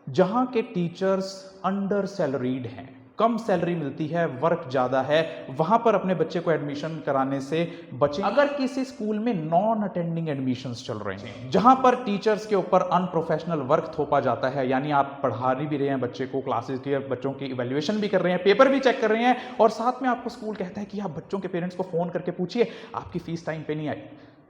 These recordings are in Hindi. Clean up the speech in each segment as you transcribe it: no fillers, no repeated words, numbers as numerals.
जहां के टीचर्स अंडर सैलरीड हैं, कम सैलरी मिलती है, वर्क ज़्यादा है, वहां पर अपने बच्चे को एडमिशन कराने से बचें। अगर किसी स्कूल में नॉन अटेंडिंग एडमिशंस चल रहे हैं, जहां पर टीचर्स के ऊपर अनप्रोफेशनल वर्क थोपा जाता है, यानी आप पढ़ा भी रहे हैं बच्चे को, क्लासेस के बच्चों की इवैल्यूएशन भी कर रहे हैं, पेपर भी चेक कर रहे हैं, और साथ में आपको स्कूल कहता है कि आप बच्चों के पेरेंट्स को फोन करके पूछिए आपकी फीस टाइम पे नहीं आई।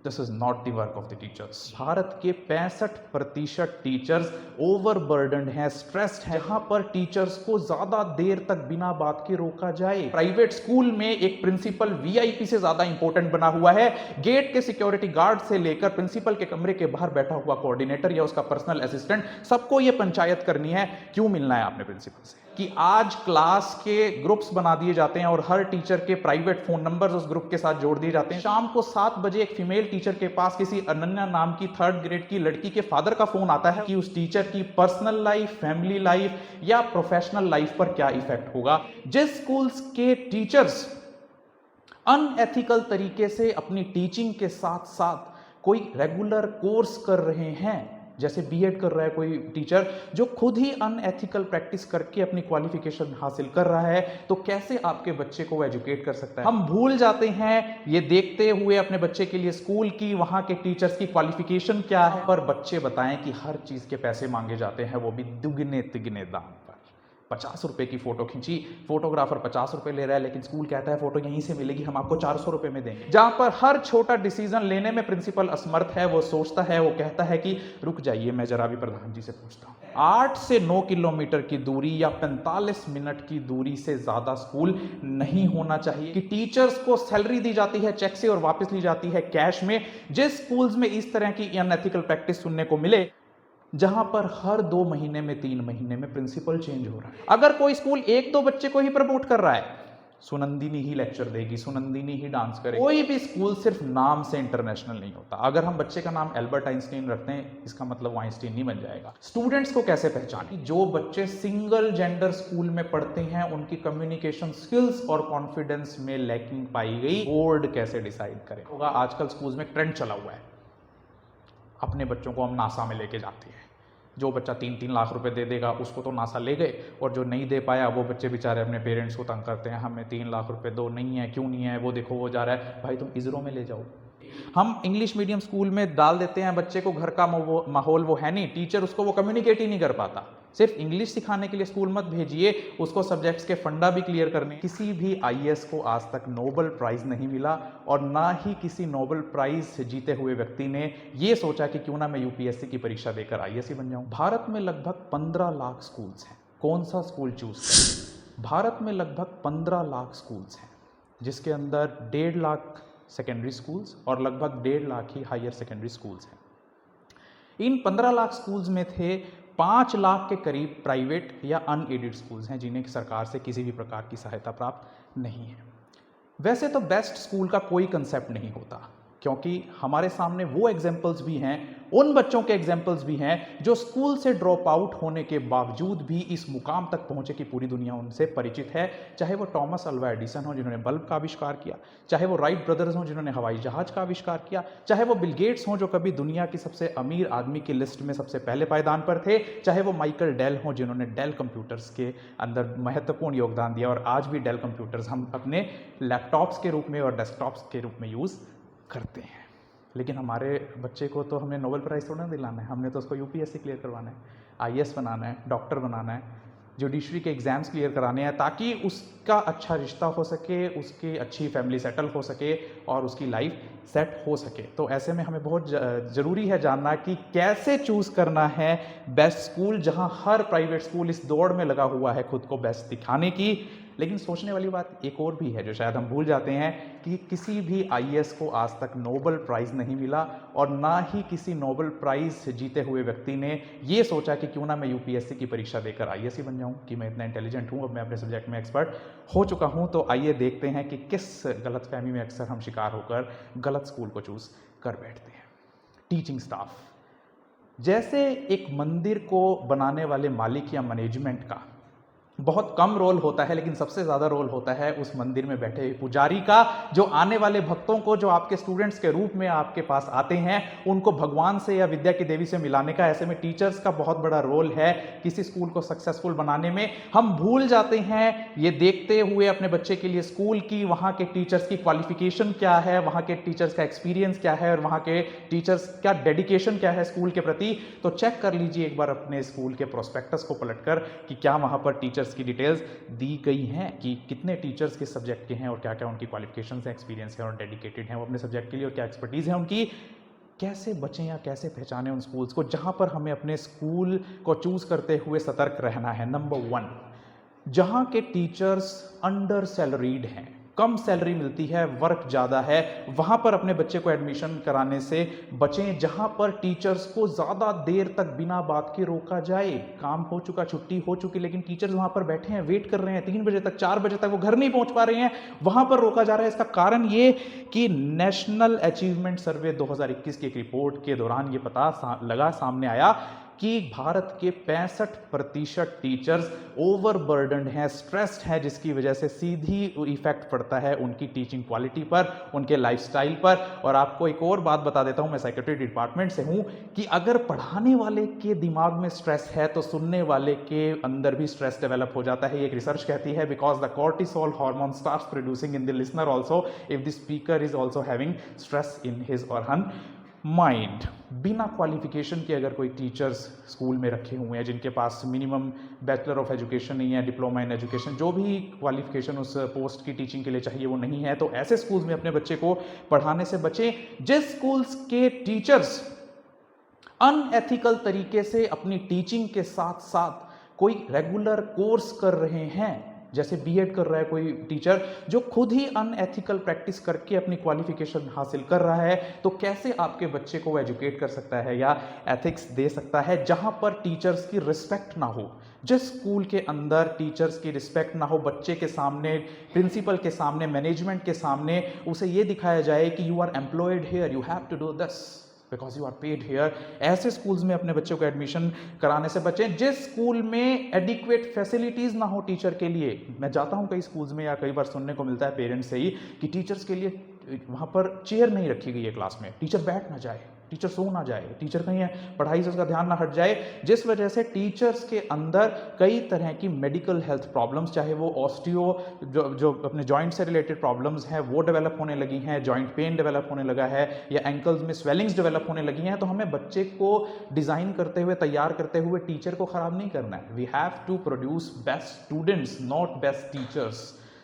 This is not the work of the teachers. Bharat के 65% टीचर्स ओवरबर्डन्ड हैं, स्ट्रेस्ड हैं, जहां पर टीचर्स को ज्यादा देर तक बिना बात के रोका जाए। प्राइवेट स्कूल में एक प्रिंसिपल वीआईपी से ज्यादा इंपॉर्टेंट बना हुआ है। गेट के सिक्योरिटी गार्ड से लेकर प्रिंसिपल के कमरे के बाहर बैठा हुआ कोऑर्डिनेटर या उसका पर्सनल असिस्टेंट, सबको यह पंचायत करनी है क्यों मिलना है आपने प्रिंसिपल से, कि आज क्लास के ग्रुप्स बना दिए जाते हैं और हर टीचर के प्राइवेट फोन नंबर्स उस ग्रुप के साथ जोड़ दिए जाते हैं। शाम को 7 बजे एक फीमेल टीचर के पास किसी अनन्या नाम की 3rd ग्रेड की लड़की के फादर का फोन आता है कि उस टीचर की पर्सनल लाइफ, फैमिली लाइफ या प्रोफेशनल लाइफ पर क्या इफेक्ट होगा। जिस स्कूल्स के टीचर्स अनएथिकल तरीके से अपनी टीचिंग के साथ साथ कोई रेगुलर कोर्स कर रहे हैं, जैसे बीएड कर रहा है कोई टीचर जो खुद ही अनएथिकल प्रैक्टिस करके अपनी क्वालिफिकेशन हासिल कर रहा है, तो कैसे आपके बच्चे को एजुकेट कर सकता है। हम भूल जाते हैं ये देखते हुए अपने बच्चे के लिए स्कूल की, वहां के टीचर्स की क्वालिफिकेशन क्या है, पर बच्चे बताएं कि हर चीज के पैसे मांगे जाते हैं, वो भी दुगने तिगने दाम पर। 50 रुपए की फोटो खींची, फोटोग्राफर 50 रुपए ले रहा है, लेकिन स्कूल कहता है फोटो यहीं से मिलेगी, हम आपको 400 रुपए में देंगे। जहां पर हर छोटा डिसीजन लेने में प्रिंसिपल असमर्थ है, वो सोचता है, वो कहता है कि रुक जाइए मैं जरा भी प्रधान जी से पूछता हूं। 8 से 9 किलोमीटर की दूरी या 45 मिनट की दूरी से ज्यादा स्कूल नहीं होना चाहिए। कि टीचर्स को सैलरी दी जाती है चेक से और वापस ली जाती है कैश में। जिस स्कूल्स में इस तरह की अनएथिकल प्रैक्टिस सुनने को मिले, जहां पर हर 2 महीने में 3 महीने में प्रिंसिपल चेंज हो रहा है। अगर कोई स्कूल 1-2 बच्चे को ही प्रमोट कर रहा है, सुनंदिनी ही लेक्चर देगी, सुनंदिनी ही डांस करेगी। कोई भी स्कूल सिर्फ नाम से इंटरनेशनल नहीं होता। अगर हम बच्चे का नाम एल्बर्ट आइंस्टीन रखते हैं, इसका मतलब वो आइंस्टीन नहीं बन जाएगा। स्टूडेंट्स को कैसे पहचाने? जो बच्चे सिंगल जेंडर स्कूल में पढ़ते हैं, उनकी कम्युनिकेशन स्किल्स और कॉन्फिडेंस में लैकिंग पाई गई, बोर्ड कैसे डिसाइड करें होगा। आजकल स्कूल में ट्रेंड चला हुआ है, अपने बच्चों को हम नासा में लेके जाते हैं। जो बच्चा 3-3 लाख रुपए दे देगा उसको तो नासा ले गए, और जो नहीं दे पाया वो बच्चे बेचारे अपने पेरेंट्स को तंग करते हैं, हमें 3 लाख रुपए दो, नहीं है, क्यों नहीं है, वो देखो वो जा रहा है, भाई तुम इसरो में ले जाओ। हम इंग्लिश मीडियम स्कूल में डाल देते हैं बच्चे को, घर का माहौल वो है नहीं, टीचर उसको वो कम्युनिकेट ही नहीं कर पाता। सिर्फ इंग्लिश सिखाने के लिए स्कूल मत भेजिए, उसको सब्जेक्ट्स के फंडा भी क्लियर करने। किसी भी आईएएस को आज तक नोबेल प्राइज नहीं मिला, और ना ही किसी नोबेल प्राइज जीते हुए व्यक्ति ने ये सोचा कि क्यों ना मैं यूपीएससी की परीक्षा देकर आईएएस ही बन जाऊं। भारत में लगभग 15 लाख स्कूल्स हैं, कौन सा स्कूल चूज करें? भारत में लगभग 15 लाख स्कूल्स हैं, जिसके अंदर 1.5 लाख सेकेंडरी स्कूल्स और लगभग 1.5 लाख ही हायर सेकेंडरी स्कूल्स हैं। इन 15 लाख स्कूल्स में थे 5 लाख के करीब प्राइवेट या अनएडेड स्कूल्स हैं, जिन्हें सरकार से किसी भी प्रकार की सहायता प्राप्त नहीं है। वैसे तो बेस्ट स्कूल का कोई कंसेप्ट नहीं होता, क्योंकि हमारे सामने वो एग्जाम्पल्स भी हैं, उन बच्चों के एग्जाम्पल्स भी हैं जो स्कूल से ड्रॉप आउट होने के बावजूद भी इस मुकाम तक पहुंचे कि पूरी दुनिया उनसे परिचित है। चाहे वो थॉमस अल्वा एडिसन हो जिन्होंने बल्ब का आविष्कार किया, चाहे वो राइट ब्रदर्स हो जिन्होंने हवाई जहाज का आविष्कार किया, चाहे वो बिल गेट्स हो जो कभी दुनिया की सबसे अमीर आदमी की लिस्ट में सबसे पहले पायदान पर थे, चाहे वो माइकल डेल हो जिन्होंने डेल कंप्यूटर्स के अंदर महत्वपूर्ण योगदान दिया, और आज भी डेल कंप्यूटर्स हम अपने लैपटॉप्स के रूप में और डेस्कटॉप्स के रूप में यूज़ करते हैं। लेकिन हमारे बच्चे को तो हमने नोबेल प्राइज़ थोड़ा ना दिलाना है, हमने तो उसको यूपीएससी क्लियर करवाना है, आईएएस बनाना है, डॉक्टर बनाना है, जुडिशरी के एग्ज़ाम्स क्लियर कराने हैं, ताकि उसका अच्छा रिश्ता हो सके, उसकी अच्छी फैमिली सेटल हो सके और उसकी लाइफ सेट हो सके। तो ऐसे में हमें बहुत ज़रूरी है जानना कि कैसे चूज़ करना है बेस्ट स्कूल, जहां हर प्राइवेट स्कूल इस दौड़ में लगा हुआ है खुद को बेस्ट दिखाने की। लेकिन सोचने वाली बात एक और भी है जो शायद हम भूल जाते हैं, कि किसी भी आईएएस को आज तक नोबेल प्राइज़ नहीं मिला, और ना ही किसी नोबेल प्राइज़ जीते हुए व्यक्ति ने ये सोचा कि क्यों ना मैं यूपीएससी की परीक्षा देकर आईएएस ही बन जाऊं, कि मैं इतना इंटेलिजेंट हूं, अब मैं अपने सब्जेक्ट में एक्सपर्ट हो चुका हूं। तो आइए देखते हैं कि किस गलतफहमी में अक्सर हम शिकार होकर गलत स्कूल को चूज़ कर बैठते हैं। टीचिंग स्टाफ, जैसे एक मंदिर को बनाने वाले मालिक या मैनेजमेंट का बहुत कम रोल होता है, लेकिन सबसे ज़्यादा रोल होता है उस मंदिर में बैठे हुए पुजारी का, जो आने वाले भक्तों को, जो आपके स्टूडेंट्स के रूप में आपके पास आते हैं, उनको भगवान से या विद्या की देवी से मिलाने का। ऐसे में टीचर्स का बहुत बड़ा रोल है किसी स्कूल को सक्सेसफुल बनाने में। हम भूल जाते हैं ये देखते हुए अपने बच्चे के लिए स्कूल की, वहाँ के टीचर्स की क्वालिफिकेशन क्या है, वहाँ के टीचर्स का एक्सपीरियंस क्या है और वहाँ के टीचर्स का डेडिकेशन क्या है स्कूल के प्रति। तो चेक कर लीजिए एक बार अपने स्कूल के प्रोस्पेक्टस को पलटकर कि क्या वहाँ पर टीचर्स की डिटेल्स दी गई हैं, कि कितने टीचर्स किस सब्जेक्ट के हैं और क्या क्या उनकी क्वालिफिकेशंस हैं, एक्सपीरियंस है और डेडिकेटेड हैं वो अपने सब्जेक्ट के लिए, और क्या एक्सपर्टीज है उनकी। कैसे बचें या कैसे पहचानें उन स्कूल्स को जहां पर हमें अपने स्कूल को चूज करते हुए सतर्क रहना है। नंबर 1, जहां के टीचर्स अंडर सैलरीड हैं, कम सैलरी मिलती है, वर्क ज़्यादा है, वहाँ पर अपने बच्चे को एडमिशन कराने से बचें। जहाँ पर टीचर्स को ज़्यादा देर तक बिना बात के रोका जाए, काम हो चुका, छुट्टी हो चुकी, लेकिन टीचर्स वहाँ पर बैठे हैं, वेट कर रहे हैं 3 बजे तक, 4 बजे तक वो घर नहीं पहुँच पा रहे हैं, वहाँ पर रोका जा रहा है। इसका कारण ये कि नेशनल अचीवमेंट सर्वे 2021 की एक रिपोर्ट के दौरान ये पता लगा, सामने आया कि भारत के 65% टीचर्स ओवरबर्डन्ड हैं, स्ट्रेस्ड हैं, जिसकी वजह से सीधी इफेक्ट पड़ता है उनकी टीचिंग क्वालिटी पर, उनके लाइफस्टाइल पर। और आपको एक और बात बता देता हूं, मैं साइकेट्री डिपार्टमेंट से हूं, कि अगर पढ़ाने वाले के दिमाग में स्ट्रेस है तो सुनने वाले के अंदर भी स्ट्रेस डेवलप हो जाता है। एक रिसर्च कहती है, because the cortisol hormone starts producing in the listener also if the speaker is also having stress in his और हर माइंड। बिना क्वालिफिकेशन के अगर कोई टीचर्स स्कूल में रखे हुए हैं, जिनके पास मिनिमम बैचलर ऑफ एजुकेशन नहीं है, डिप्लोमा इन एजुकेशन, जो भी क्वालिफिकेशन उस पोस्ट की टीचिंग के लिए चाहिए वो नहीं है, तो ऐसे स्कूल्स में अपने बच्चे को पढ़ाने से बचें। जिस स्कूल्स के टीचर्स अनएथिकल तरीके से अपनी टीचिंग के साथ साथ कोई रेगुलर कोर्स कर रहे हैं, जैसे बीएड कर रहा है कोई टीचर जो खुद ही अनएथिकल प्रैक्टिस करके अपनी क्वालिफिकेशन हासिल कर रहा है, तो कैसे आपके बच्चे को वो एजुकेट कर सकता है या एथिक्स दे सकता है जहां पर टीचर्स की रिस्पेक्ट ना हो। जिस स्कूल के अंदर टीचर्स की रिस्पेक्ट ना हो, बच्चे के सामने, प्रिंसिपल के सामने, मैनेजमेंट के सामने उसे ये दिखाया जाए कि you are employed here, you have to do this because you are paid here, ऐसे स्कूल्स में अपने बच्चों को एडमिशन कराने से बचें। जिस स्कूल में एडिक्वेट फैसिलिटीज ना हो टीचर के लिए, मैं जाता हूं कई स्कूल्स में या कई बार सुनने को मिलता है पेरेंट्स से ही कि टीचर्स के लिए वहां पर चेयर नहीं रखी गई है क्लास में, टीचर बैठ ना जाए, टीचर सो ना जाए, टीचर कहीं पढ़ाई से उसका ध्यान ना हट जाए, जिस वजह से टीचर्स के अंदर कई तरह की मेडिकल हेल्थ प्रॉब्लम्स, चाहे वो ऑस्टियो जो अपने जॉइंट से रिलेटेड प्रॉब्लम्स हैं वो डेवलप होने लगी हैं, जॉइंट पेन डेवलप होने लगा है, या एंकल्स में स्वेलिंग्स डेवलप होने लगी हैं। तो हमें बच्चे को डिजाइन करते हुए, तैयार करते हुए टीचर को खराब नहीं करना है। We have to produce best students, not best teachers.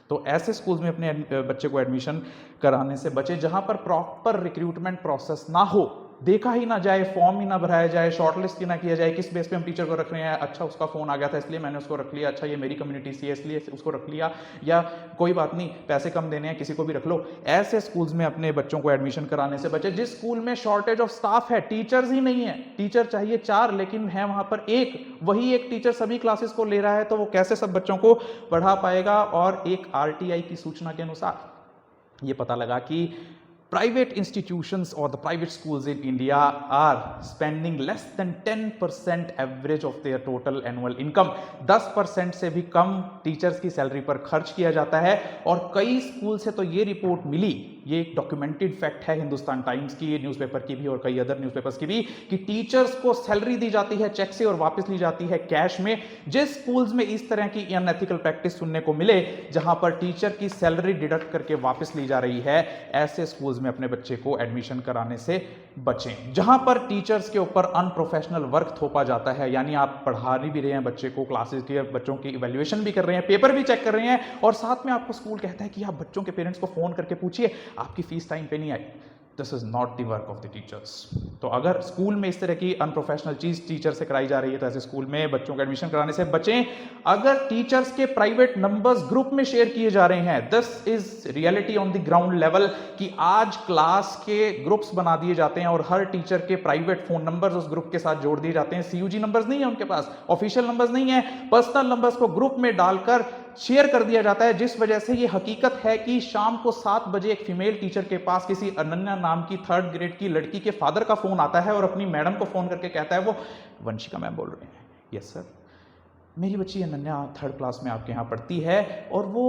तो ऐसे स्कूल्स में अपने बच्चे को एडमिशन कराने से बचे जहां पर प्रॉपर रिक्रूटमेंट प्रोसेस ना हो, देखा ही ना जाए, फॉर्म ही ना भराया जाए, शॉर्टलिस्ट ही ना किया जाए, किस बेस पे हम टीचर को रख रहे हैं, अच्छा उसका फोन आ गया था इसलिए मैंने उसको रख लिया, अच्छा ये मेरी कम्युनिटी सी है इसलिए उसको रख लिया, या कोई बात नहीं पैसे कम देने हैं किसी को भी रख लो। ऐसे स्कूल्स में अपने बच्चों को एडमिशन कराने से बचे जिस स्कूल में शॉर्टेज ऑफ स्टाफ है, टीचर्स ही नहीं है, टीचर चाहिए 4 लेकिन है वहां पर 1, वही एक टीचर सभी क्लासेस को ले रहा है, तो वो कैसे सब बच्चों को पढ़ा पाएगा। और एक आरटीआई की सूचना के अनुसार ये पता लगा कि private institutions or the private schools in India are spending less than 10% average of their total annual income। 10% से भी कम टीचर्स की सैलरी पर खर्च किया जाता है। और कई स्कूल से तो ये रिपोर्ट मिली, ये एक डॉक्यूमेंटेड फैक्ट है हिंदुस्तान टाइम्स की, न्यूज़पेपर की भी और कई अदर न्यूज़पेपर्स की भी, कि टीचर्स को सैलरी दी जाती है चेक से और वापस ली जाती है कैश में। जिस स्कूल्स में इस तरह की अनएथिकल प्रैक्टिस सुनने को मिले, जहां पर टीचर की सैलरी डिडक्ट करके वापस ली जा रही है, ऐसे स्कूल्स में अपने बच्चे को एडमिशन कराने से बचें। जहां पर टीचर्स के ऊपर अनप्रोफेशनल वर्क थोपा जाता है, यानी आप पढ़ा भी रहे हैं बच्चे को, क्लासेस के बच्चों की इवैल्यूएशन भी कर रहे हैं, पेपर भी चेक कर रहे हैं, और साथ में आपको स्कूल कहता है कि आप बच्चों के पेरेंट्स को फोन करके पूछिए आपकी फीस टाइम पे नहीं आई। This is not the work of the teachers. तो अगर स्कूल में इस तरह की अनप्रोफेशनल चीज टीचर से कराई जा रही है तो ऐसे स्कूल में बच्चों को एडमिशन कराने से बचें। अगर टीचर्स के प्राइवेट नंबर्स ग्रुप में शेयर किए जा रहे हैं, this is reality on the ground level, कि आज क्लास के ग्रुप्स बना दिए जाते हैं और हर टीचर के प्राइवेट फोन नंबर्स उस ग्रुप के साथ जोड़ दिए जाते हैं। सीयूजी नंबर्स नहीं है उनके पास, ऑफिशियल नंबर्स नहीं है, पर्सनल नंबर्स को ग्रुप में डालकर शेयर कर दिया जाता है, जिस वजह से ये हकीकत है कि शाम को 7 बजे एक फीमेल टीचर के पास किसी अनन्या नाम की 3rd ग्रेड की लड़की के फादर का फोन आता है और अपनी मैडम को फोन करके कहता है, वो वंशिका मैम बोल रहे हैं, यस सर, मेरी बच्ची अनन्या 3rd क्लास में आपके यहाँ पढ़ती है और वो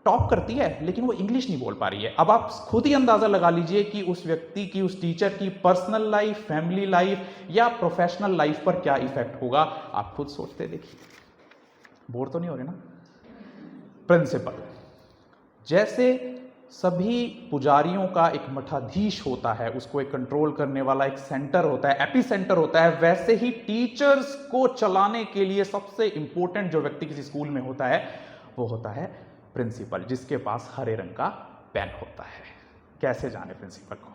टॉप करती है, लेकिन वो इंग्लिश नहीं बोल पा रही है। अब आप खुद ही अंदाजा लगा लीजिए कि उस व्यक्ति की, उस टीचर की पर्सनल लाइफ, फैमिली लाइफ या प्रोफेशनल लाइफ पर क्या इफेक्ट होगा। आप खुद सोचते देखिए, बोर तो नहीं हो रहे ना। प्रिंसिपल, जैसे सभी पुजारियों का एक मठाधीश होता है, उसको एक कंट्रोल करने वाला एक सेंटर होता है, एपी सेंटर होता है, वैसे ही टीचर्स को चलाने के लिए सबसे इंपॉर्टेंट जो व्यक्ति किसी स्कूल में होता है वो होता है प्रिंसिपल, जिसके पास हरे रंग का पेन होता है। कैसे जाने प्रिंसिपल को?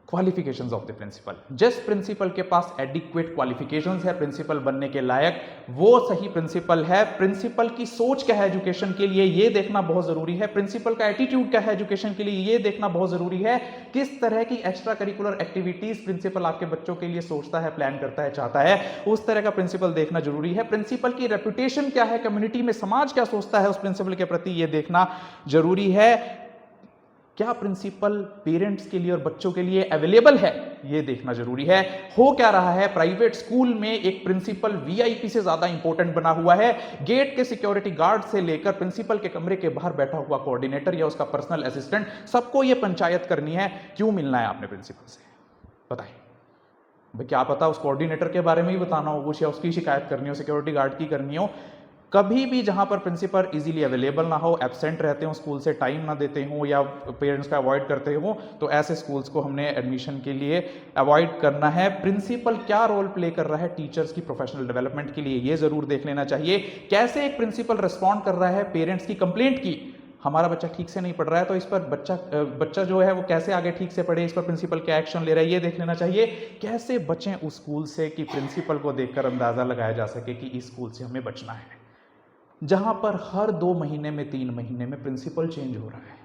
Qualifications of the principal. जिस प्रिंसिपल के पास एडिक्वेट क्वालिफिकेशंस है प्रिंसिपल बनने के लायक, वो सही प्रिंसिपल है। प्रिंसिपल की सोच क्या है एजुकेशन के लिए, ये देखना बहुत जरूरी है। प्रिंसिपल का एटीट्यूड क्या है एजुकेशन के लिए, ये देखना बहुत जरूरी है। किस तरह की एक्स्ट्रा करिकुलर एक्टिविटीज प्रिंसिपल आपके बच्चों के लिए सोचता है, प्लान करता है, चाहता है, उस तरह का प्रिंसिपल देखना जरूरी है। प्रिंसिपल की रेपुटेशन क्या है कम्युनिटी में, समाज क्या सोचता है उस प्रिंसिपल के प्रति, ये देखना जरूरी है। क्या प्रिंसिपल पेरेंट्स के लिए और बच्चों के लिए अवेलेबल है, ये देखना जरूरी है। हो क्या रहा है प्राइवेट स्कूल में, एक प्रिंसिपल वीआईपी से ज्यादा इंपॉर्टेंट बना हुआ है। गेट के सिक्योरिटी गार्ड से लेकर प्रिंसिपल के कमरे के बाहर बैठा हुआ कोऑर्डिनेटर या उसका पर्सनल असिस्टेंट, सबको ये पंचायत करनी है। क्यों मिलना है आपने प्रिंसिपल से, बताइए भाई। क्या पता उस कोऑर्डिनेटर के बारे में ही बताना हो कुछ, या उसकी शिकायत करनी हो, सिक्योरिटी गार्ड की करनी हो। कभी भी जहां पर प्रिंसिपल इजीली अवेलेबल ना हो, एब्सेंट रहते हो, स्कूल से टाइम ना देते हो या पेरेंट्स का अवॉइड करते हो, तो ऐसे स्कूल्स को हमने एडमिशन के लिए अवॉइड करना है। प्रिंसिपल क्या रोल प्ले कर रहा है टीचर्स की प्रोफेशनल डेवलपमेंट के लिए, ये जरूर देख लेना चाहिए। कैसे एक प्रिंसिपल रिस्पॉन्ड कर रहा है पेरेंट्स की कंप्लेंट की, हमारा बच्चा ठीक से नहीं पढ़ रहा है, तो इस पर बच्चा जो है वो कैसे आगे ठीक से पढ़े, इस पर प्रिंसिपल क्या एक्शन ले रहा है, ये देख लेना चाहिए। कैसे बचें उस स्कूल से कि प्रिंसिपल को देखकर अंदाजा लगाया जा सके कि इस स्कूल से हमें बचना है। जहां पर हर 2 महीने में, 3 महीने में प्रिंसिपल चेंज हो रहा है,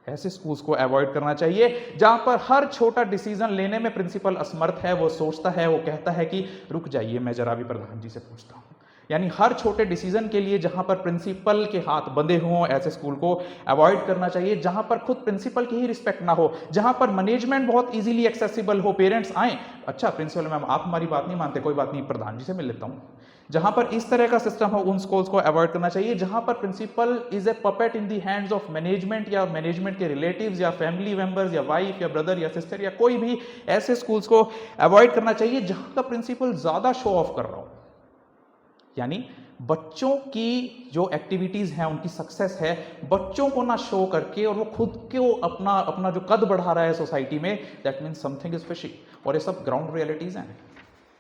ऐसे स्कूल्स को अवॉइड करना चाहिए। जहां पर हर छोटा डिसीजन लेने में प्रिंसिपल असमर्थ है, वो सोचता है, वो कहता है कि रुक जाइए मैं जरा भी प्रधान जी से पूछता हूं। यानी हर छोटे डिसीजन के लिए जहां पर प्रिंसिपल के हाथ बंधे हों, ऐसे स्कूल को अवॉइड करना चाहिए। जहां पर खुद प्रिंसिपल की ही रिस्पेक्ट ना हो, जहां पर मैनेजमेंट बहुत इजीली एक्सेसिबल हो, पेरेंट्स आए, अच्छा प्रिंसिपल मैम आप हमारी बात नहीं मानते, कोई बात नहीं, प्रधान जी से मिल लेता हूं। जहां पर इस तरह का सिस्टम हो, उन स्कूल्स को अवॉइड करना चाहिए। जहां पर principal is a puppet in the hands of management या मैनेजमेंट के रिलेटिव्स या फैमिली मेंबर्स या वाइफ या ब्रदर या सिस्टर या कोई भी, ऐसे स्कूल्स को अवॉइड करना चाहिए। जहां का प्रिंसिपल ज्यादा शो ऑफ कर रहा हो, यानी बच्चों की जो एक्टिविटीज हैं, उनकी सक्सेस है, बच्चों को ना शो करके और वो खुद को अपना जो कद बढ़ा रहा है सोसाइटी में, that means something is fishy. और ये सब ग्राउंड रियलिटीज हैं।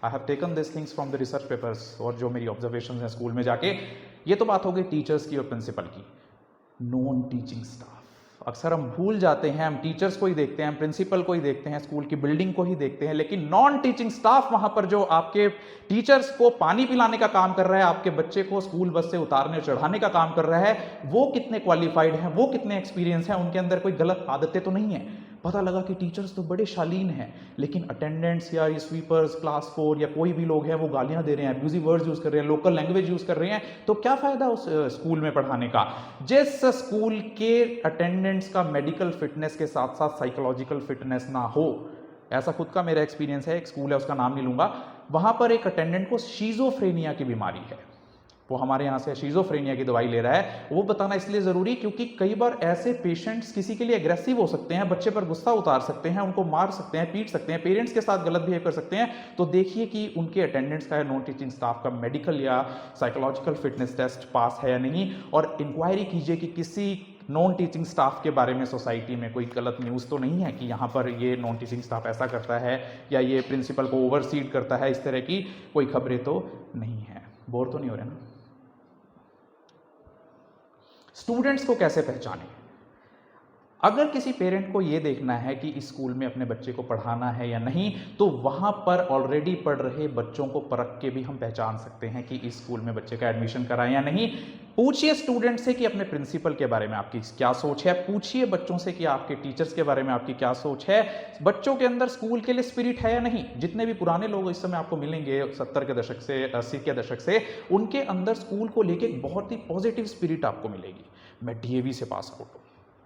I have taken this things from the research papers, और जो मेरी ऑब्जर्वेशन है स्कूल में जाके। ये तो बात हो गई टीचर्स की और प्रिंसिपल की। नॉन टीचिंग स्टाफ, अक्सर हम भूल जाते हैं, हम टीचर्स को ही देखते हैं, हम प्रिंसिपल को ही देखते हैं, स्कूल की बिल्डिंग को ही देखते हैं, लेकिन नॉन टीचिंग स्टाफ, वहां पर जो आपके टीचर्स को पानी पिलाने का काम कर रहा है, आपके बच्चे को स्कूल बस से उतारने चढ़ाने का काम कर रहा है, वो कितने क्वालिफाइड हैं, वो कितने एक्सपीरियंस हैं, उनके अंदर कोई गलत आदतें तो नहीं है। पता लगा कि टीचर्स तो बड़े शालीन हैं, लेकिन अटेंडेंट्स या ये स्वीपर्स, क्लास 4 या कोई भी लोग हैं, वो गालियां दे रहे हैं, अब्यूजिव वर्ड्स यूज कर रहे हैं, लोकल लैंग्वेज यूज कर रहे हैं, तो क्या फायदा उस स्कूल में पढ़ाने का। जिस स्कूल के अटेंडेंट्स का मेडिकल फिटनेस के साथ साथ साइकोलॉजिकल फिटनेस ना हो, ऐसा खुद का मेरा एक्सपीरियंस है, एक स्कूल है उसका नाम नहीं लूंगा, वहां पर एक अटेंडेंट को शीजोफ्रेनिया की बीमारी है, वो हमारे यहाँ से शीजोफ्रेनिया की दवाई ले रहा है। वो बताना इसलिए जरूरी क्योंकि कई बार ऐसे पेशेंट्स किसी के लिए एग्रेसिव हो सकते हैं, बच्चे पर गुस्सा उतार सकते हैं, उनको मार सकते हैं, पीट सकते हैं, पेरेंट्स के साथ गलत बिहेव कर सकते हैं। तो देखिए कि उनके अटेंडेंट्स का या नॉन टीचिंग स्टाफ का मेडिकल या साइकोलॉजिकल फिटनेस टेस्ट पास है या नहीं, और इंक्वायरी कीजिए कि किसी नॉन टीचिंग स्टाफ के बारे में सोसाइटी में कोई गलत न्यूज़ तो नहीं है कि यहाँ पर ये नॉन टीचिंग स्टाफ ऐसा करता है या ये प्रिंसिपल को ओवरसीड करता है, इस तरह की कोई खबरें तो नहीं है। बोर तो नहीं हो रहे ना। स्टूडेंट्स को कैसे पहचानें? अगर किसी पेरेंट को यह देखना है कि इस स्कूल में अपने बच्चे को पढ़ाना है या नहीं, तो वहां पर ऑलरेडी पढ़ रहे बच्चों को परख के भी हम पहचान सकते हैं कि इस स्कूल में बच्चे का एडमिशन कराएं या नहीं। पूछिए स्टूडेंट से कि अपने प्रिंसिपल के बारे में आपकी क्या सोच है, पूछिए बच्चों से कि आपके टीचर्स के बारे में आपकी क्या सोच है, बच्चों के अंदर स्कूल के लिए स्पिरिट है या नहीं। जितने भी पुराने लोग इस समय आपको मिलेंगे 70 के दशक से, 80 के दशक से, उनके अंदर स्कूल को लेके बहुत ही पॉजिटिव स्पिरिट आपको मिलेगी। मैं डीएवी से पास आउट हूँ,